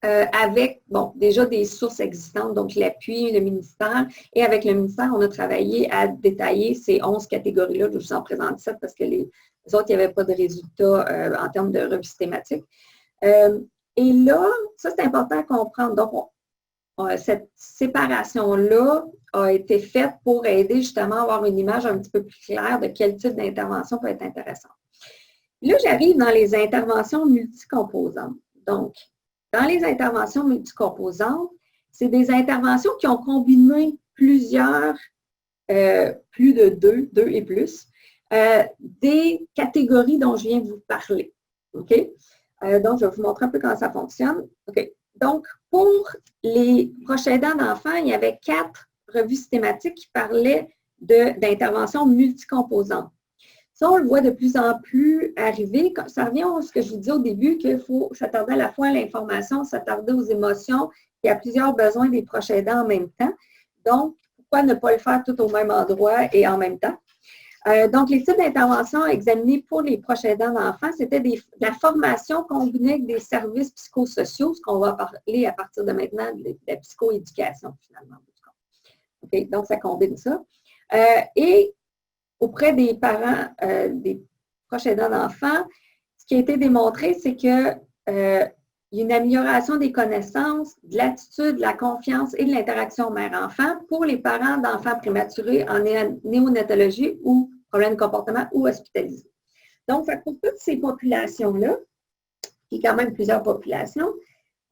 [SPEAKER 2] avec, bon, déjà des sources existantes, donc l'appui, le ministère. Et avec le ministère, on a travaillé à détailler ces 11 catégories-là. Je vous en présente 7 parce que les autres, il n'y avait pas de résultats en termes de revue systématique. Et là, ça, c'est important à comprendre. Donc, cette séparation-là a été faite pour aider justement à avoir une image un petit peu plus claire de quel type d'intervention peut être intéressant. Là, j'arrive dans les interventions multicomposantes. Donc, dans les interventions multicomposantes, c'est des interventions qui ont combiné plusieurs, plus de deux et plus, des catégories dont je viens de vous parler. OK? Donc, je vais vous montrer un peu comment ça fonctionne. OK. Donc, pour les proches aidants d'enfants, il y avait 4 revues systématiques qui parlaient d'interventions multicomposantes. Ça, on le voit de plus en plus arriver. Ça revient à ce que je vous disais au début, qu'il faut s'attarder à la fois à l'information, s'attarder aux émotions et à plusieurs besoins des proches aidants en même temps. Donc, pourquoi ne pas le faire tout au même endroit et en même temps? Donc, les types d'interventions examinés pour les proches aidants d'enfants, c'était de la formation combinée avec des services psychosociaux, ce qu'on va parler à partir de maintenant de la psychoéducation, finalement. Okay, donc, ça combine ça. Et auprès des parents, des proches aidants d'enfants, ce qui a été démontré, c'est qu'il y a une amélioration des connaissances, de l'attitude, de la confiance et de l'interaction mère-enfant pour les parents d'enfants prématurés en néonatologie ou problèmes de comportement ou hospitalisés. Donc, pour toutes ces populations-là, qui est quand même plusieurs populations,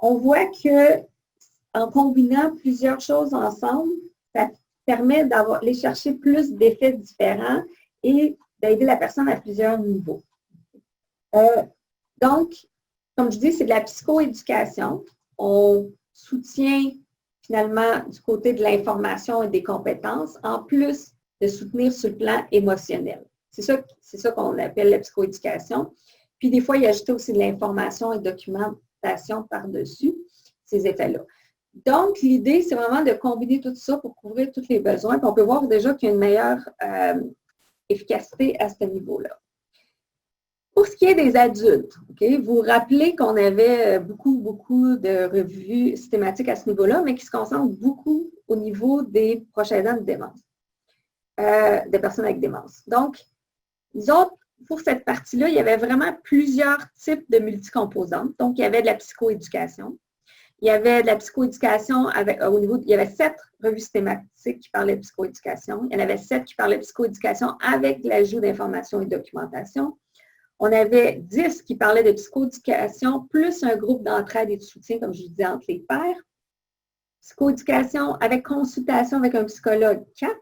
[SPEAKER 2] on voit qu'en combinant plusieurs choses ensemble, ça permet d'aller chercher plus d'effets différents et d'aider la personne à plusieurs niveaux. Donc, comme je dis, c'est de la psychoéducation. On soutient finalement du côté de l'information et des compétences, en plus de soutenir sur le plan émotionnel. C'est ça qu'on appelle la psychoéducation. Puis des fois, il y a ajouté aussi de l'information et de documentation par-dessus ces effets-là. Donc, l'idée, c'est vraiment de combiner tout ça pour couvrir tous les besoins. Puis on peut voir déjà qu'il y a une meilleure efficacité à ce niveau-là. Pour ce qui est des adultes, okay, vous vous rappelez qu'on avait beaucoup de revues systématiques à ce niveau-là, mais qui se concentrent beaucoup au niveau des proches aidants de démence, des personnes avec démence. Donc, nous autres, pour cette partie-là, il y avait vraiment plusieurs types de multicomposantes. Donc, il y avait de la psychoéducation. Il y avait de la psychoéducation au niveau, il y avait 7 revues systématiques qui parlaient de psychoéducation. Il y en avait 7 qui parlaient de psychoéducation avec l'ajout d'informations et de documentation. On avait 10 qui parlaient de psychoéducation, plus un groupe d'entraide et de soutien, comme je vous disais, entre les pairs. Psychoéducation avec consultation avec un psychologue, 4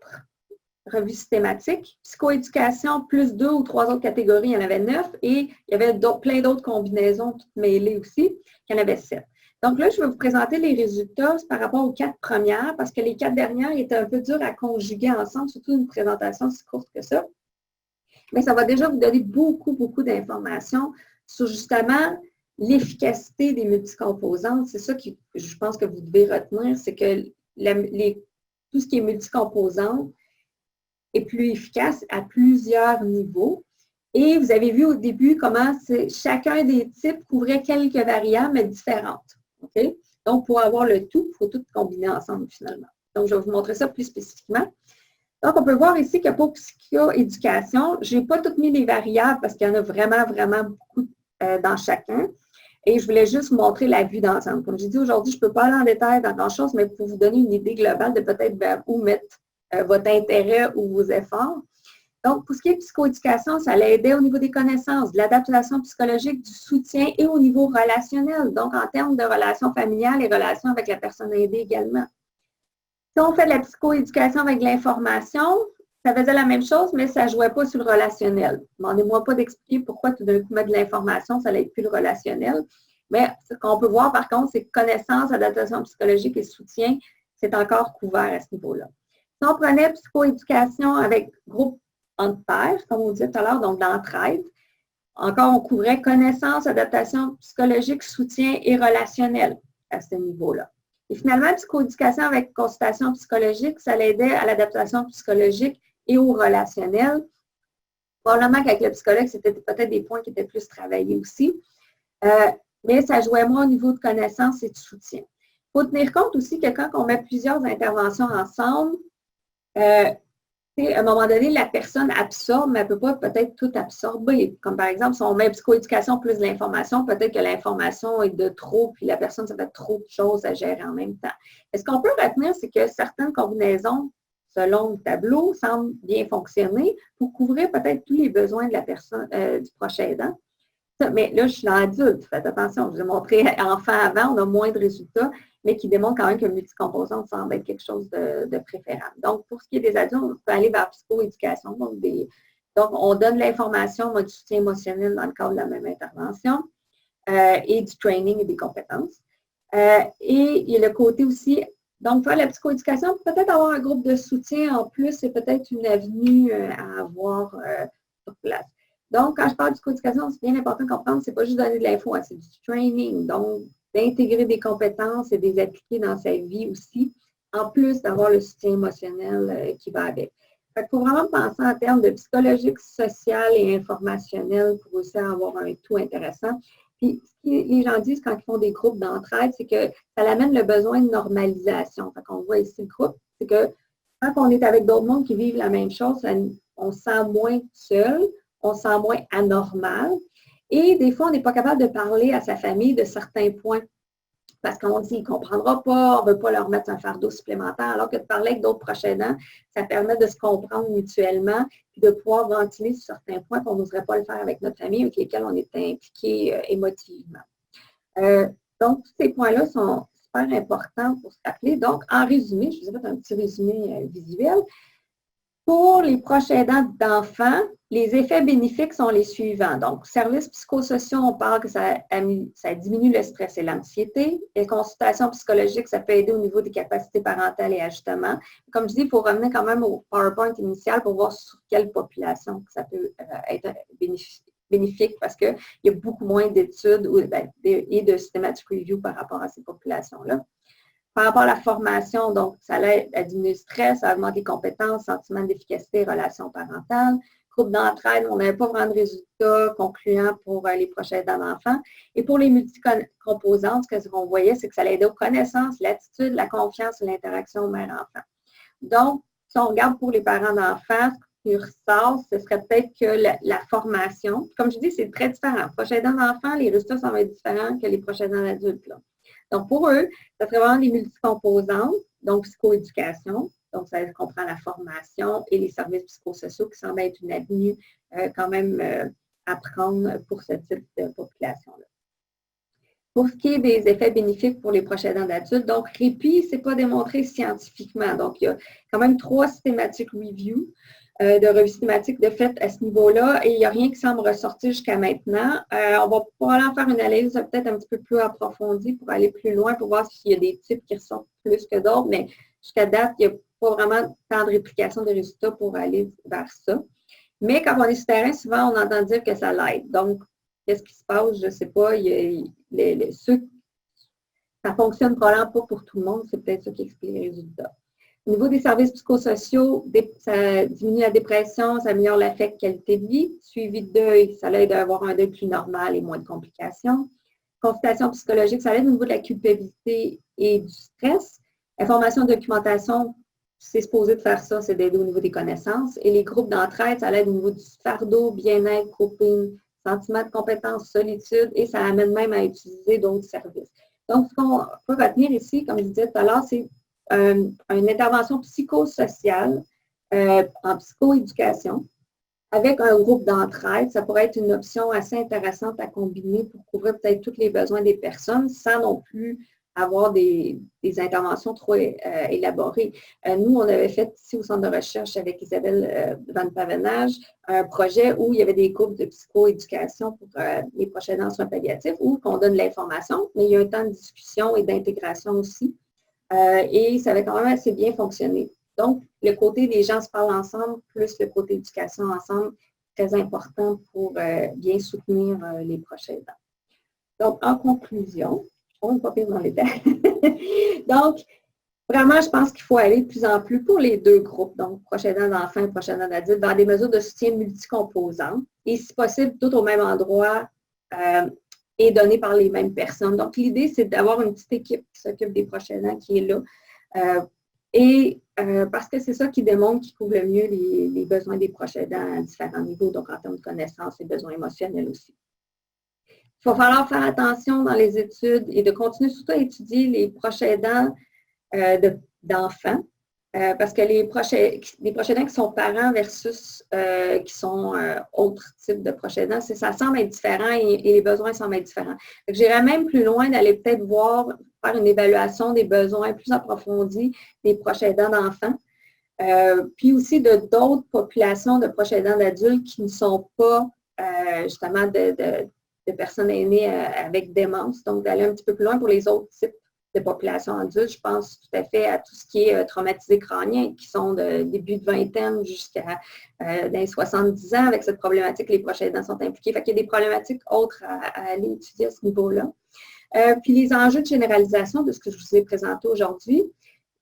[SPEAKER 2] revues systématiques. Psychoéducation, plus 2 ou 3 autres catégories, il y en avait 9. Et il y avait plein d'autres combinaisons, toutes mêlées aussi, il y en avait 7. Donc là, je vais vous présenter les résultats par rapport aux 4 premières, parce que les 4 dernières étaient un peu dures à conjuguer ensemble, surtout une présentation si courte que ça. Mais ça va déjà vous donner beaucoup d'informations sur justement l'efficacité des multicomposantes. C'est ça que je pense que vous devez retenir, c'est que tout ce qui est multicomposante est plus efficace à plusieurs niveaux. Et vous avez vu au début comment chacun des types couvrait quelques variables, mais différentes. Okay? Donc, pour avoir le tout, il faut tout combiner ensemble finalement. Donc, je vais vous montrer ça plus spécifiquement. Donc, on peut voir ici que pour psychoéducation, je n'ai pas toutes mis les variables parce qu'il y en a vraiment beaucoup dans chacun. Et je voulais juste vous montrer la vue d'ensemble. Comme j'ai dit aujourd'hui, je ne peux pas aller en détail dans grand-chose, mais pour vous donner une idée globale de peut-être vers où mettre votre intérêt ou vos efforts. Donc, pour ce qui est psychoéducation, ça l'aidait au niveau des connaissances, de l'adaptation psychologique, du soutien et au niveau relationnel. Donc, en termes de relations familiales et relations avec la personne aidée également. Si on fait de la psychoéducation avec de l'information, ça faisait la même chose, mais ça ne jouait pas sur le relationnel. Demandez-moi pas d'expliquer pourquoi tout d'un coup mettre de l'information, ça n'aide plus le relationnel. Mais ce qu'on peut voir par contre, c'est que connaissance, adaptation psychologique et soutien, c'est encore couvert à ce niveau-là. Si on prenait psychoéducation avec groupe entre pairs, comme on disait tout à l'heure, donc d'entraide, encore on couvrait connaissance, adaptation psychologique, soutien et relationnel à ce niveau-là. Et finalement, psychoéducation avec consultation psychologique, ça l'aidait à l'adaptation psychologique et au relationnel. Probablement qu'avec le psychologue, c'était peut-être des points qui étaient plus travaillés aussi. Mais ça jouait moins au niveau de connaissance et de soutien. Il faut tenir compte aussi que quand on met plusieurs interventions ensemble, à un moment donné, la personne absorbe, mais elle ne peut pas peut-être tout absorber. Comme par exemple, si on met psychoéducation plus de l'information, peut-être que l'information est de trop, puis la personne, ça fait trop de choses à gérer en même temps. Et ce qu'on peut retenir, c'est que certaines combinaisons, selon le tableau, semblent bien fonctionner pour couvrir peut-être tous les besoins de la personne, du proche aidant. Mais là, je suis l'adulte, faites attention, je vous ai montré enfant avant, on a moins de résultats, mais qui démontre quand même que multicomposante semble être quelque chose de préférable. Donc, pour ce qui est des adultes, on peut aller vers psychoéducation. Donc, on donne l'information, du soutien émotionnel dans le cadre de la même intervention. et du training et des compétences. Et il y a le côté aussi, donc pour la psychoéducation, peut-être avoir un groupe de soutien en plus, c'est peut-être une avenue à avoir sur place. Donc, quand je parle de psychoéducation, c'est bien important de comprendre, c'est pas juste donner de l'info, hein, c'est du training, donc d'intégrer des compétences et de les appliquer dans sa vie aussi, en plus d'avoir le soutien émotionnel qui va avec. Il faut vraiment penser en termes de psychologique, social et informationnel pour aussi avoir un tout intéressant. Puis, ce que les gens disent quand ils font des groupes d'entraide, c'est que ça amène le besoin de normalisation. Fait qu'on voit ici le groupe, c'est que quand on est avec d'autres mondes qui vivent la même chose, on se sent moins seul, on se sent moins anormal. Et des fois, on n'est pas capable de parler à sa famille de certains points parce qu'on dit, il ne comprendra pas, on ne veut pas leur mettre un fardeau supplémentaire, alors que de parler avec d'autres proches aidants, ça permet de se comprendre mutuellement et de pouvoir ventiler sur certains points qu'on n'oserait pas le faire avec notre famille, avec lesquels on est impliqué émotivement. Donc, tous ces points-là sont super importants pour se rappeler. Donc, en résumé, je vous ai fait un petit résumé visuel. Pour les proches aidants d'enfants, les effets bénéfiques sont les suivants. Donc, services psychosociaux, on parle que ça diminue le stress et l'anxiété. Les consultations psychologiques, ça peut aider au niveau des capacités parentales et ajustements. Comme je dis, il faut revenir quand même au PowerPoint initial pour voir sur quelle population ça peut être bénéfique parce qu'il y a beaucoup moins d'études et de systematic review par rapport à ces populations-là. Par rapport à la formation, donc, ça aide à diminuer le stress, à augmenter les compétences, sentiment d'efficacité, relations parentales. Groupe d'entraide, on n'avait pas vraiment de résultats concluants pour les proches aidants d'enfants. Et pour les multicomposantes, ce qu'on voyait, c'est que ça aidait aux connaissances, l'attitude, la confiance et l'interaction mère-enfant. Donc, si on regarde pour les parents d'enfants, ce qui ressort, ce serait peut-être que la formation, comme je dis, c'est très différent. Proches aidants d'enfants, les résultats sont différents que les proches aidants d'adultes. Donc, pour eux, ça serait vraiment des multicomposantes, donc psychoéducation. Donc, ça comprend la formation et les services psychosociaux qui semblent être une avenue quand même à prendre pour ce type de population-là. Pour ce qui est des effets bénéfiques pour les proches aidants d'adultes, donc répit, ce n'est pas démontré scientifiquement. Donc, il y a quand même 3 systematic reviews de revues systématiques de fait à ce niveau-là et il n'y a rien qui semble ressortir jusqu'à maintenant. On va pouvoir en faire une analyse peut-être un petit peu plus approfondie pour aller plus loin, pour voir s'il y a des types qui ressortent plus que d'autres, mais jusqu'à date, il n'y a pas vraiment tant de réplication de résultats pour aller vers ça. Mais quand on est sur le terrain, souvent, on entend dire que ça l'aide. Donc, qu'est-ce qui se passe? Je ne sais pas. Ça fonctionne probablement pas pour tout le monde. C'est peut-être ça qui explique les résultats. Au niveau des services psychosociaux, ça diminue la dépression, ça améliore l'affect qualité de vie. Suivi de deuil, ça aide à avoir un deuil plus normal et moins de complications. Consultation psychologique, ça aide au niveau de la culpabilité et du stress. Information de documentation, c'est supposé de faire ça, c'est d'aider au niveau des connaissances. Et les groupes d'entraide, ça aide au niveau du fardeau, bien-être, coping, sentiment de compétence, solitude, et ça amène même à utiliser d'autres services. Donc, ce qu'on peut retenir ici, comme je disais tout à l'heure, c'est une intervention psychosociale en psychoéducation avec un groupe d'entraide. Ça pourrait être une option assez intéressante à combiner pour couvrir peut-être tous les besoins des personnes sans non plus avoir des interventions trop élaborées. Nous, on avait fait ici au Centre de recherche avec Isabelle Van Pavenage un projet où il y avait des groupes de psychoéducation pour les proches aidants en soins palliatifs où on donne l'information, mais il y a un temps de discussion et d'intégration aussi. Et ça avait quand même assez bien fonctionné. Donc, le côté des gens se parlent ensemble, plus le côté éducation ensemble, très important pour bien soutenir les proches aidants. Donc, en conclusion, on ne va pas pire dans les détails. Donc, vraiment, je pense qu'il faut aller de plus en plus pour les deux groupes, donc proches aidants d'enfants et proches aidants d'adultes, dans des mesures de soutien multicomposantes et, si possible, tout au même endroit et donné par les mêmes personnes. Donc, l'idée, c'est d'avoir une petite équipe qui s'occupe des proches aidants qui est là. Parce que c'est ça qui démontre qu'il couvre le mieux les besoins des proches aidants à différents niveaux, donc en termes de connaissances et besoins émotionnels aussi. Il va falloir faire attention dans les études et de continuer surtout à étudier les proches aidants d'enfants, parce que les proches aidants qui sont parents versus qui sont autres types de proches aidants, ça semble être différent et les besoins semblent être différents. J'irais même plus loin d'aller peut-être faire une évaluation des besoins plus approfondis des proches aidants d'enfants, puis aussi de d'autres populations de proches aidants d'adultes qui ne sont pas justement de personnes aînées avec démence, donc d'aller un petit peu plus loin pour les autres types de populations adultes. Je pense tout à fait à tout ce qui est traumatisé crânien, qui sont de début de vingtaine jusqu'à dans 70 ans. Avec cette problématique, les proches aidants sont impliqués. Fait qu'il y a des problématiques autres à aller étudier à ce niveau-là. Puis les enjeux de généralisation de ce que je vous ai présenté aujourd'hui.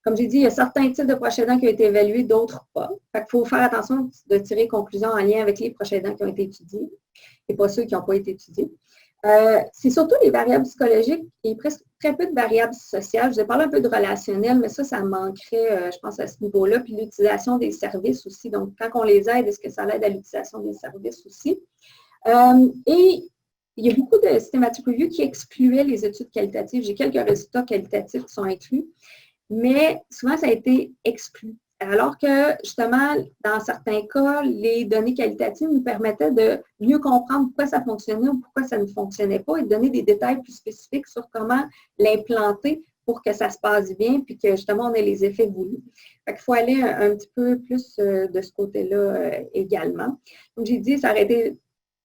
[SPEAKER 2] Comme j'ai dit, il y a certains types de proches aidants qui ont été évalués, d'autres pas. Fait qu'il faut faire attention de tirer conclusion en lien avec les proches aidants qui ont été étudiés et pas ceux qui n'ont pas été étudiés. C'est surtout les variables psychologiques et presque très peu de variables sociales. Je vous ai parlé un peu de relationnel, mais ça manquerait, je pense, à ce niveau-là. Puis l'utilisation des services aussi. Donc, quand on les aide, est-ce que ça l'aide à l'utilisation des services aussi? Et il y a beaucoup de systematic review qui excluaient les études qualitatives. J'ai quelques résultats qualitatifs qui sont inclus, mais souvent, ça a été exclu. Alors que, justement, dans certains cas, les données qualitatives nous permettaient de mieux comprendre pourquoi ça fonctionnait ou pourquoi ça ne fonctionnait pas et de donner des détails plus spécifiques sur comment l'implanter pour que ça se passe bien puis que, justement, on ait les effets voulus. Fait qu'il faut aller un petit peu plus de ce côté-là également. Comme j'ai dit, ça aurait été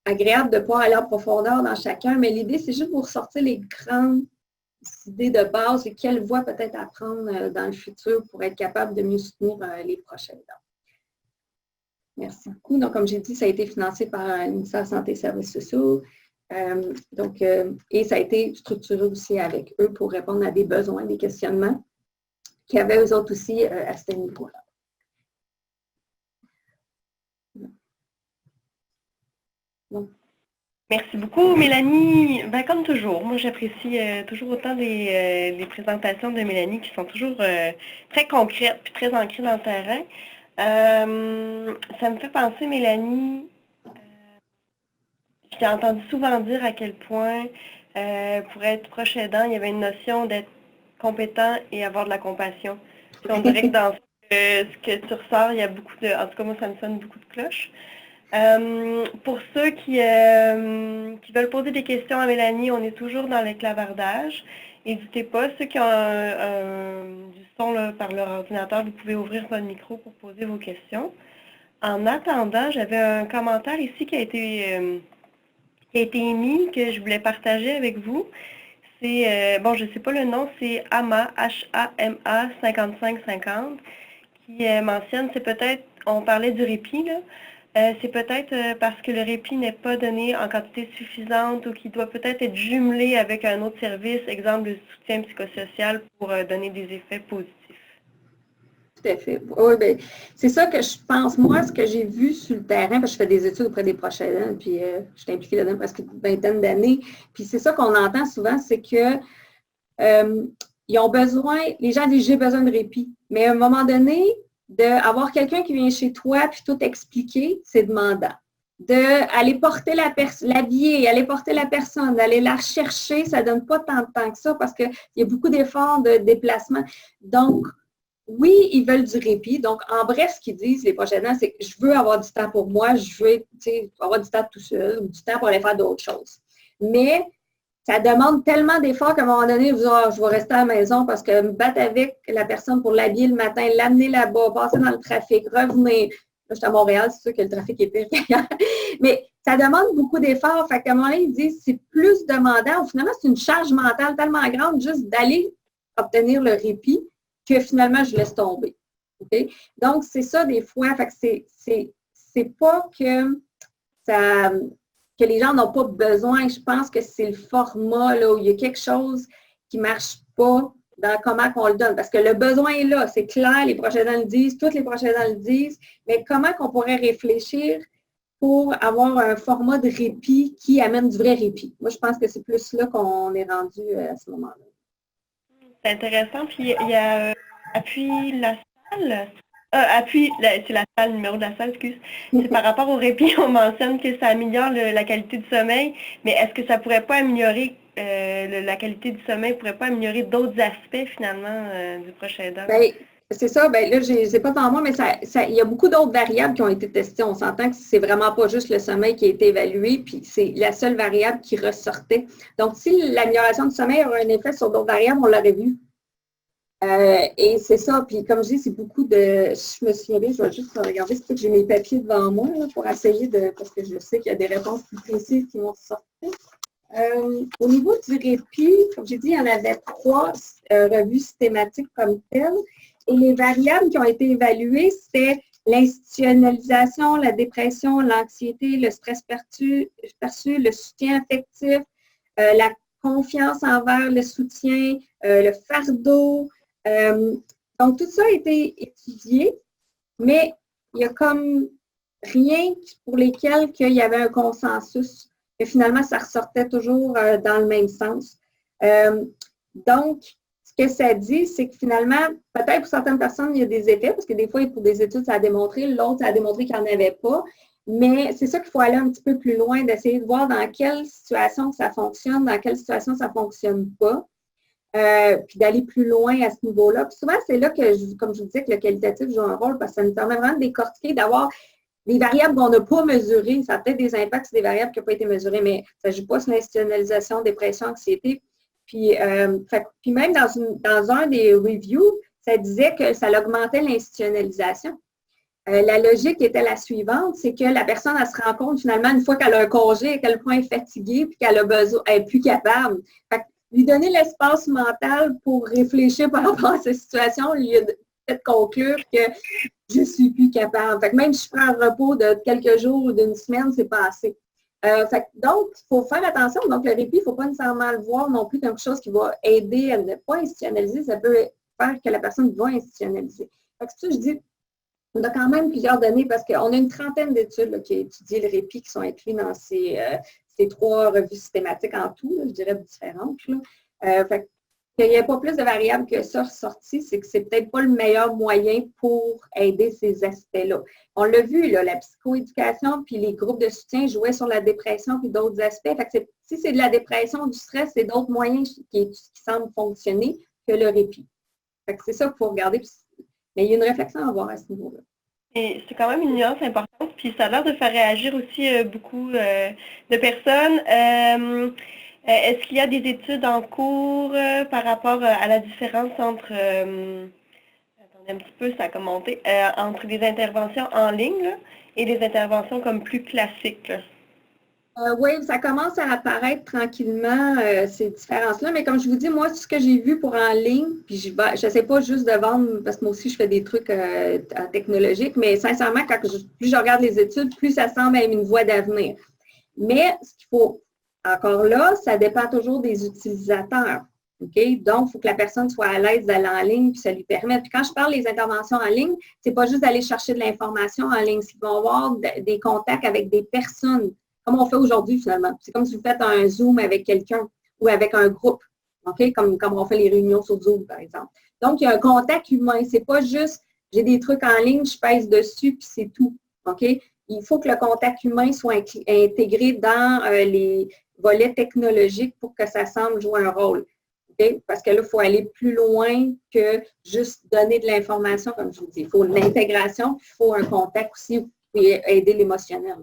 [SPEAKER 2] agréable de pouvoir aller en profondeur dans chacun, mais l'idée, c'est juste pour ressortir les grandes idées de base et quelle voie peut-être à prendre dans le futur pour être capable de mieux soutenir les proches aidants. Merci beaucoup. Donc, comme j'ai dit, ça a été financé par le ministère de la Santé et Services sociaux. Et ça a été structuré aussi avec eux pour répondre à des besoins, des questionnements qu'il y avait eux autres aussi à ce niveau-là. Donc,
[SPEAKER 1] merci beaucoup, Mélanie. Ben, comme toujours, moi j'apprécie toujours autant les présentations de Mélanie qui sont toujours très concrètes et très ancrées dans le terrain. Ça me fait penser, Mélanie, je t'ai entendu souvent dire à quel point pour être proche aidant, il y avait une notion d'être compétent et avoir de la compassion. Puis on dirait que dans ce que tu ressors, il y a beaucoup de... En tout cas, moi, ça me sonne beaucoup de cloches. Pour ceux qui veulent poser des questions à Mélanie, on est toujours dans les clavardages. N'hésitez pas, ceux qui ont du son là, par leur ordinateur, vous pouvez ouvrir votre micro pour poser vos questions. En attendant, j'avais un commentaire ici qui a été émis, que je voulais partager avec vous. C'est, bon, je ne sais pas le nom, c'est Hama, H-A-M-A 5550, qui mentionne, c'est peut-être, on parlait du répit, là. C'est peut-être parce que le répit n'est pas donné en quantité suffisante ou qu'il doit peut-être être jumelé avec un autre service, exemple le soutien psychosocial pour donner des effets positifs.
[SPEAKER 2] Tout à fait. Oui, bien, c'est ça que je pense. Moi, ce que j'ai vu sur le terrain, parce que je fais des études auprès des proches aidants, puis je suis impliquée là-dedans presque une vingtaine d'années, puis c'est ça qu'on entend souvent, c'est que ils ont besoin, les gens disent « j'ai besoin de répit », mais à un moment donné, d'avoir quelqu'un qui vient chez toi puis tout expliquer, c'est demandant. D'aller porter l'habiller, aller porter la personne, d'aller la chercher, ça ne donne pas tant de temps que ça parce qu'il y a beaucoup d'efforts de déplacement. Donc, oui, ils veulent du répit. Donc, en bref, ce qu'ils disent, les proches aidants, c'est que je veux avoir du temps pour moi, je veux avoir du temps tout seul ou du temps pour aller faire d'autres choses. Mais ça demande tellement d'efforts qu'à un moment donné, je vais rester à la maison parce que me battre avec la personne pour l'habiller le matin, l'amener là-bas, passer dans le trafic, revenir. Là, je suis à Montréal, c'est sûr que le trafic est pire qu'ailleurs. Mais ça demande beaucoup d'efforts. Fait qu'à un moment donné, ils disent c'est plus demandant. Finalement, c'est une charge mentale tellement grande juste d'aller obtenir le répit que finalement, je laisse tomber. Okay? Donc, c'est ça des fois. Fait que c'est pas que ça... que les gens n'ont pas besoin. Je pense que c'est le format là, où il y a quelque chose qui ne marche pas dans comment on le donne. Parce que le besoin est là, c'est clair, les proches aidants le disent, tous les proches aidants le disent, mais comment qu'on pourrait réfléchir pour avoir un format de répit qui amène du vrai répit? Moi, je pense que c'est plus là qu'on est rendu à ce moment-là.
[SPEAKER 1] C'est intéressant. Puis il y a Appuie la salle. C'est la salle, le numéro de la salle, excuse. C'est par rapport au répit, on mentionne que ça améliore la qualité du sommeil, mais est-ce que ça ne pourrait pas améliorer la qualité du sommeil, ne pourrait pas améliorer d'autres aspects finalement du proche aidant?
[SPEAKER 2] Bien, c'est ça, bien là, je n'ai pas devant moi, mais il y a beaucoup d'autres variables qui ont été testées. On s'entend que c'est vraiment pas juste le sommeil qui a été évalué, puis c'est la seule variable qui ressortait. Donc, si l'amélioration du sommeil aurait un effet sur d'autres variables, on l'aurait vu. Et c'est ça, puis comme je dis, c'est beaucoup de... Je me souviens bien, je vais juste regarder, c'est que j'ai mes papiers devant moi là, pour essayer de... Parce que je sais qu'il y a des réponses plus précises qui vont sortir. Au niveau du répit, comme j'ai dit, il y en avait 3 revues systématiques comme telles. Et les variables qui ont été évaluées, c'était l'institutionnalisation, la dépression, l'anxiété, le stress perçu, le soutien affectif, la confiance envers le soutien, le fardeau. Donc, tout ça a été étudié, mais il y a comme rien pour lesquels il y avait un consensus. Et finalement, ça ressortait toujours dans le même sens. Donc, ce que ça dit, c'est que finalement, peut-être pour certaines personnes, il y a des effets, parce que des fois, pour des études, ça a démontré, l'autre, ça a démontré qu'il n'y en avait pas. Mais c'est ça qu'il faut aller un petit peu plus loin, d'essayer de voir dans quelle situation ça fonctionne, dans quelle situation ça ne fonctionne pas. Puis d'aller plus loin à ce niveau-là. Puis souvent, c'est là que, comme je vous disais, que le qualitatif joue un rôle, parce que ça nous permet vraiment de décortiquer, d'avoir des variables qu'on n'a pas mesurées. Ça a peut-être des impacts sur des variables qui n'ont pas été mesurées, mais ça ne joue pas sur l'institutionnalisation, dépression, anxiété. Puis même dans un des reviews, ça disait que ça augmentait l'institutionnalisation. La logique était la suivante, c'est que la personne, elle se rend compte finalement, une fois qu'elle a un congé, à quel point elle est fatiguée, puis qu'elle a besoin, elle n'est plus capable. Fait que lui donner l'espace mental pour réfléchir par rapport à cette situation, lui a fait conclure que je ne suis plus capable. Fait que même si je prends un repos de quelques jours ou d'une semaine, c'est pas assez. Donc, il faut faire attention. Donc, le répit, il ne faut pas nécessairement le voir non plus comme quelque chose qui va aider à ne pas institutionnaliser. Ça peut faire que la personne va institutionnaliser. Fait que c'est ça que je dis, on a quand même plusieurs données parce qu'on a une trentaine d'études qui ont étudié le répit qui sont inclus dans ces 3 revues systématiques en tout, là, je dirais différentes. Fait qu'il n'y a pas plus de variables que ça ressorti, c'est que c'est peut-être pas le meilleur moyen pour aider ces aspects-là. On l'a vu, là, la psychoéducation puis les groupes de soutien jouaient sur la dépression puis d'autres aspects. Fait que si c'est de la dépression, du stress, c'est d'autres moyens qui semblent fonctionner que le répit. Fait que c'est ça qu'il faut regarder. Mais il y a une réflexion à avoir à ce niveau-là.
[SPEAKER 1] Et c'est quand même une nuance importante, puis ça a l'air de faire réagir aussi beaucoup de personnes. Est-ce qu'il y a des études en cours par rapport à la différence entre, attendez un petit peu, ça a commenté, entre les interventions en ligne là, et les interventions comme plus classiques? Là?
[SPEAKER 2] Oui, ça commence à apparaître tranquillement, ces différences-là. Mais comme je vous dis, moi, ce que j'ai vu pour en ligne, puis je n'essaie pas juste de vendre, parce que moi aussi, je fais des trucs technologiques, mais sincèrement, plus je regarde les études, plus ça semble être une voie d'avenir. Mais ce qu'il faut, encore là, ça dépend toujours des utilisateurs. OK? Donc, il faut que la personne soit à l'aise d'aller en ligne, puis ça lui permet. Puis quand je parle des interventions en ligne, ce n'est pas juste d'aller chercher de l'information en ligne, c'est qu'ils vont avoir des contacts avec des personnes comme on fait aujourd'hui, finalement. C'est comme si vous faites un Zoom avec quelqu'un ou avec un groupe, OK? Comme on fait les réunions sur Zoom, par exemple. Donc, il y a un contact humain. C'est pas juste, j'ai des trucs en ligne, je pèse dessus, puis c'est tout, OK? Il faut que le contact humain soit intégré dans les volets technologiques pour que ça semble jouer un rôle. Okay? Parce que là, il faut aller plus loin que juste donner de l'information, comme je vous dis. Il faut l'intégration, puis il faut un contact aussi pour aider l'émotionnel.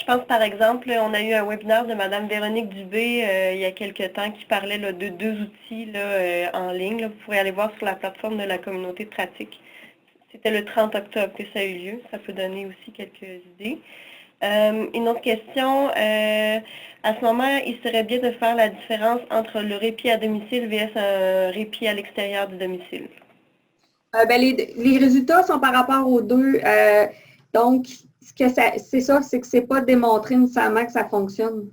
[SPEAKER 1] Je pense, par exemple, on a eu un webinaire de Mme Véronique Dubé il y a quelques temps qui parlait là, de 2 outils là, en ligne. Là. Vous pourrez aller voir sur la plateforme de la communauté de pratique. C'était le 30 octobre que ça a eu lieu. Ça peut donner aussi quelques idées. Une autre question. À ce moment, il serait bien de faire la différence entre le répit à domicile vs un répit à l'extérieur du domicile.
[SPEAKER 2] Les résultats sont par rapport aux deux. Donc, c'est ça, c'est que ce n'est pas démontré nécessairement que ça fonctionne.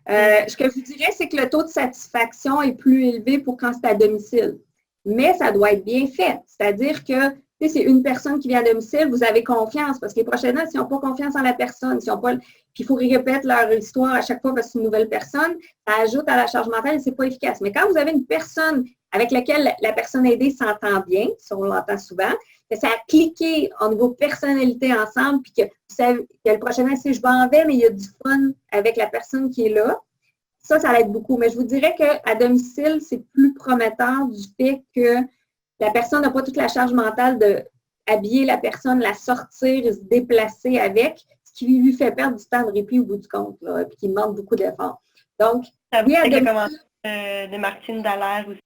[SPEAKER 2] Ce que je vous dirais, c'est que le taux de satisfaction est plus élevé pour quand c'est à domicile. Mais ça doit être bien fait. C'est-à-dire que si c'est une personne qui vient à domicile, vous avez confiance. Parce que les prochaines s'ils n'ont pas confiance en la personne, s'ils n'ont pas, puis il faut qu'ils répètent leur histoire à chaque fois parce que c'est une nouvelle personne, ça ajoute à la charge mentale et ce n'est pas efficace. Mais quand vous avez une personne avec laquelle la personne aidée s'entend bien, si on l'entend souvent, que ça a cliqué au niveau personnalité ensemble, puis que vous savez que le prochain si je m'en vais, mais il y a du fun avec la personne qui est là, ça l'aide beaucoup. Mais je vous dirais qu'à domicile, c'est plus prometteur du fait que la personne n'a pas toute la charge mentale de habiller la personne, la sortir et se déplacer avec, ce qui lui fait perdre du temps de répit au bout du compte, là, puis qui demande beaucoup d'efforts. Donc,
[SPEAKER 1] ça oui, à domicile. De Martine Dallaire aussi.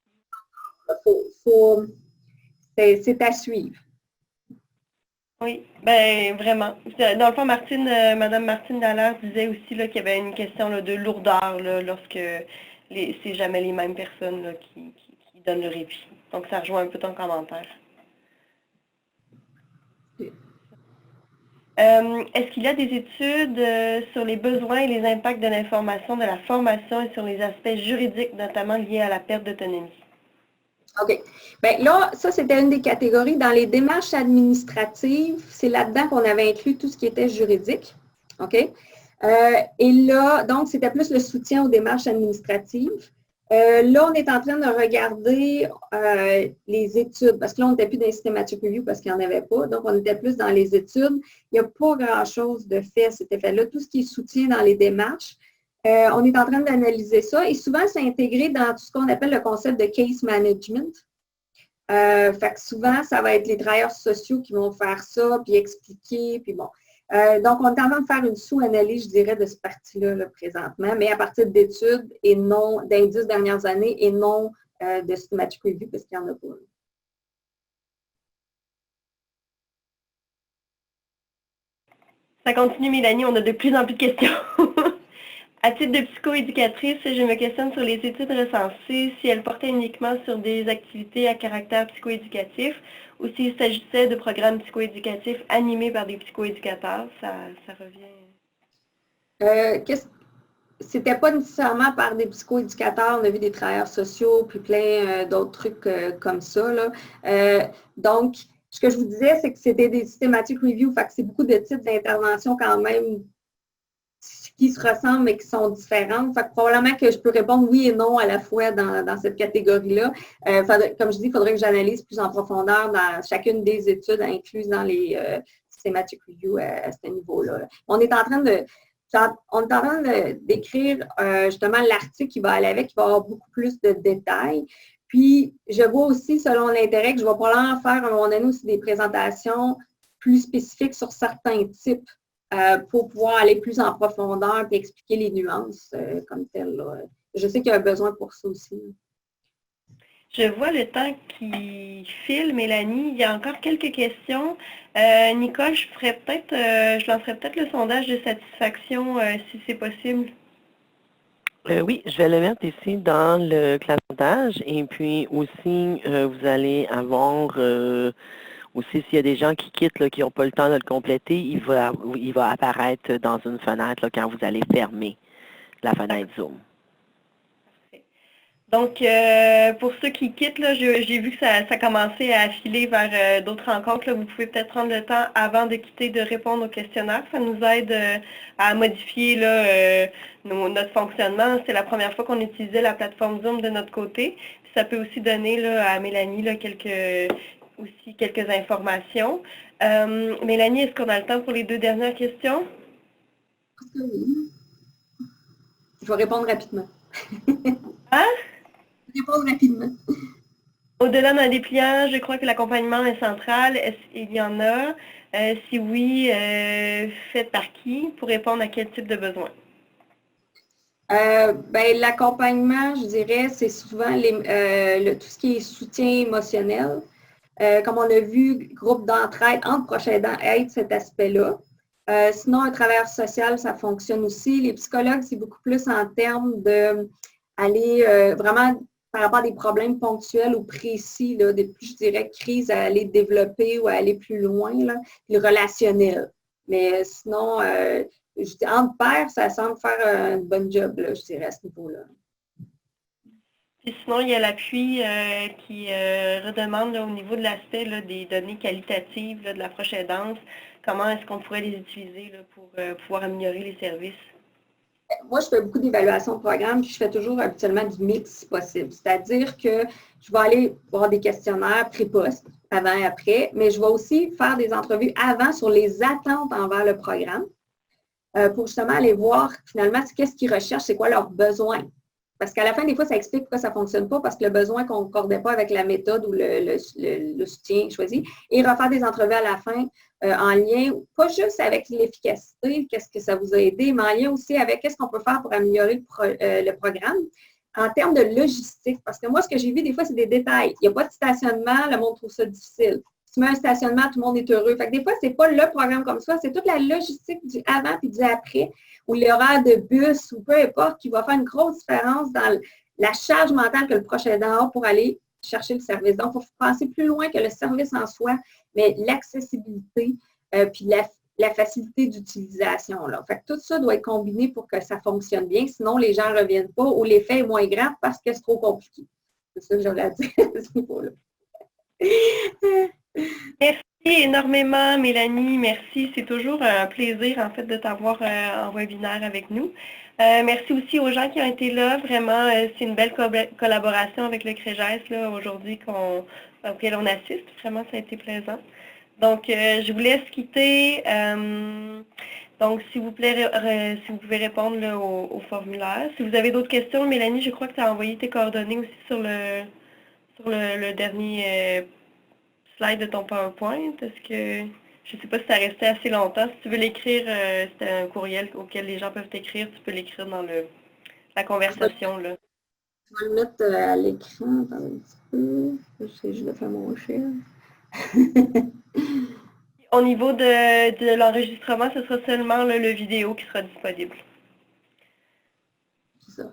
[SPEAKER 2] C'est à suivre.
[SPEAKER 1] Oui, ben vraiment. Dans le fond, Madame Martine Dallaire disait aussi là, qu'il y avait une question là, de lourdeur là, lorsque c'est jamais les mêmes personnes là, qui donnent le répit. Donc ça rejoint un peu ton commentaire. Est-ce qu'il y a des études sur les besoins et les impacts de l'information, de la formation et sur les aspects juridiques, notamment liés à la perte d'autonomie?
[SPEAKER 2] OK. Bien là, ça, c'était une des catégories. Dans les démarches administratives, c'est là-dedans qu'on avait inclus tout ce qui était juridique. OK? Et là, donc, c'était plus le soutien aux démarches administratives. Là, on est en train de regarder les études, parce que là, on n'était plus dans les systematic review parce qu'il n'y en avait pas. Donc, on était plus dans les études. Il n'y a pas grand-chose de fait à cet effet-là. Tout ce qui est soutien dans les démarches, on est en train d'analyser ça et souvent, c'est intégré dans tout ce qu'on appelle le concept de case management. Fait que souvent, ça va être les travailleurs sociaux qui vont faire ça, puis expliquer, puis bon. Donc, on est en train de faire une sous-analyse, je dirais, de ce parti-là là, présentement, mais à partir d'études et non d'indices dernières années et non de systematic review parce qu'il n'y en a pas.
[SPEAKER 1] Ça continue, Mélanie, on a de plus en plus de questions. À titre de psychoéducatrice, je me questionne sur les études recensées, si elles portaient uniquement sur des activités à caractère psychoéducatif ou s'il s'agissait de programmes psychoéducatifs animés par des psychoéducateurs. Ça revient.
[SPEAKER 2] C'était pas nécessairement par des psychoéducateurs, on a vu des travailleurs sociaux, puis plein d'autres trucs comme ça. Là. Donc, ce que je vous disais, c'est que c'était des systematic review, fait que c'est beaucoup de types d'interventions quand même qui se ressemblent mais qui sont différentes. Fait que probablement que je peux répondre oui et non à la fois dans cette catégorie-là. Comme je dis, il faudrait que j'analyse plus en profondeur dans chacune des études incluses dans les systematic review à ce niveau-là. On est en train d'écrire justement l'article qui va aller avec, qui va avoir beaucoup plus de détails. Puis, je vois aussi, selon l'intérêt, que je vais probablement faire à un moment donné aussi des présentations plus spécifiques sur certains types pour pouvoir aller plus en profondeur et expliquer les nuances comme telles. Là. Je sais qu'il y a un besoin pour ça aussi.
[SPEAKER 1] Je vois le temps qui file, Mélanie. Il y a encore quelques questions. Nicole, je lancerai peut-être le sondage de satisfaction si c'est possible.
[SPEAKER 3] Oui, je vais le mettre ici dans le classage et puis aussi, vous allez avoir aussi s'il y a des gens qui quittent, là, qui n'ont pas le temps de le compléter, il va apparaître dans une fenêtre là, quand vous allez fermer la fenêtre Zoom.
[SPEAKER 1] Donc, pour ceux qui quittent, là, j'ai vu que ça commençait à filer vers d'autres rencontres. Là. Vous pouvez peut-être prendre le temps avant de quitter de répondre au questionnaire. Ça nous aide à modifier là, notre fonctionnement. C'est la première fois qu'on utilisait la plateforme Zoom de notre côté. Puis ça peut aussi donner là, à Mélanie là, quelques informations. Mélanie, est-ce qu'on a le temps pour les 2 dernières questions?
[SPEAKER 2] Oui. Je vais répondre rapidement.
[SPEAKER 1] Hein?
[SPEAKER 2] Répondre rapidement.
[SPEAKER 1] Au-delà d'un dépliant, je crois que l'accompagnement est central. Est-ce qu'il y en a? Si oui, fait par qui? Pour répondre à quel type de besoin?
[SPEAKER 2] L'accompagnement, je dirais, c'est souvent tout ce qui est soutien émotionnel. Comme on a vu, groupe d'entraide entre proches aidants aide cet aspect-là. Sinon, un travailleur social, ça fonctionne aussi. Les psychologues, c'est beaucoup plus en termes d'aller vraiment par rapport à des problèmes ponctuels ou précis, là, des plus, je dirais, crises à aller développer ou à aller plus loin, là, le relationnel. Mais sinon, entre pairs, ça semble faire un bon job, là, je dirais, à ce niveau-là.
[SPEAKER 1] Puis sinon, il y a l'appui qui redemande là, au niveau de l'aspect des données qualitatives là, de la proche aidance. Comment est-ce qu'on pourrait les utiliser là, pour pouvoir améliorer les services?
[SPEAKER 2] Moi, je fais beaucoup d'évaluations de programme, puis je fais toujours habituellement du mix si possible. C'est-à-dire que je vais aller voir des questionnaires pré-poste, avant et après, mais je vais aussi faire des entrevues avant sur les attentes envers le programme pour justement aller voir finalement qu'est-ce qu'ils recherchent, c'est quoi leurs besoins. Parce qu'à la fin, des fois, ça explique pourquoi ça ne fonctionne pas, parce que le besoin ne concordait pas avec la méthode ou le soutien choisi. Et refaire des entrevues à la fin en lien, pas juste avec l'efficacité, qu'est-ce que ça vous a aidé, mais en lien aussi avec qu'est-ce qu'on peut faire pour améliorer le programme en termes de logistique. Parce que moi, ce que j'ai vu des fois, c'est des détails. Il n'y a pas de stationnement, le monde trouve ça difficile. tu mets un stationnement, tout le monde est heureux. Fait que des fois, c'est pas le programme comme ça, c'est toute la logistique du avant puis du après, ou l'horaire de bus, ou peu importe, qui va faire une grosse différence dans la charge mentale que le prochain aidant a pour aller chercher le service. Donc, il faut penser plus loin que le service en soi, mais l'accessibilité, puis la facilité d'utilisation. Fait que tout ça doit être combiné pour que ça fonctionne bien, sinon les gens ne reviennent pas ou l'effet est moins grave parce que c'est trop compliqué. C'est ça que j'aurais à dire à ce niveau-là.
[SPEAKER 1] Merci énormément, Mélanie. Merci. C'est toujours un plaisir, en fait, de t'avoir en webinaire avec nous. Merci aussi aux gens qui ont été là. Vraiment, c'est une belle collaboration avec le CREGES aujourd'hui auquel on assiste. Vraiment, ça a été plaisant. Donc, je vous laisse quitter. Donc, s'il vous plaît, si vous pouvez répondre là, au formulaire. Si vous avez d'autres questions, Mélanie, je crois que tu as envoyé tes coordonnées aussi sur le dernier slide de ton PowerPoint. Est-ce que, je ne sais pas si ça restait assez longtemps. Si tu veux l'écrire, c'est un courriel auquel les gens peuvent t'écrire, tu peux l'écrire dans la conversation. Là.
[SPEAKER 2] Je vais le mettre à l'écran. Attends un petit peu. Je vais faire mon chien.
[SPEAKER 1] Au niveau de l'enregistrement, ce sera seulement le vidéo qui sera disponible.
[SPEAKER 2] C'est ça.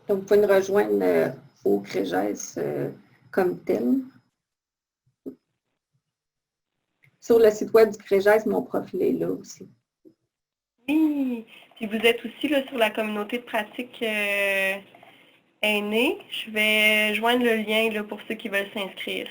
[SPEAKER 2] Donc, vous pouvez nous rejoindre au CREGES comme tel. Sur le site web du CREGES, mon profil est là aussi.
[SPEAKER 1] Oui, puis vous êtes aussi là, sur la communauté de pratique aînée. Je vais joindre le lien là, pour ceux qui veulent s'inscrire.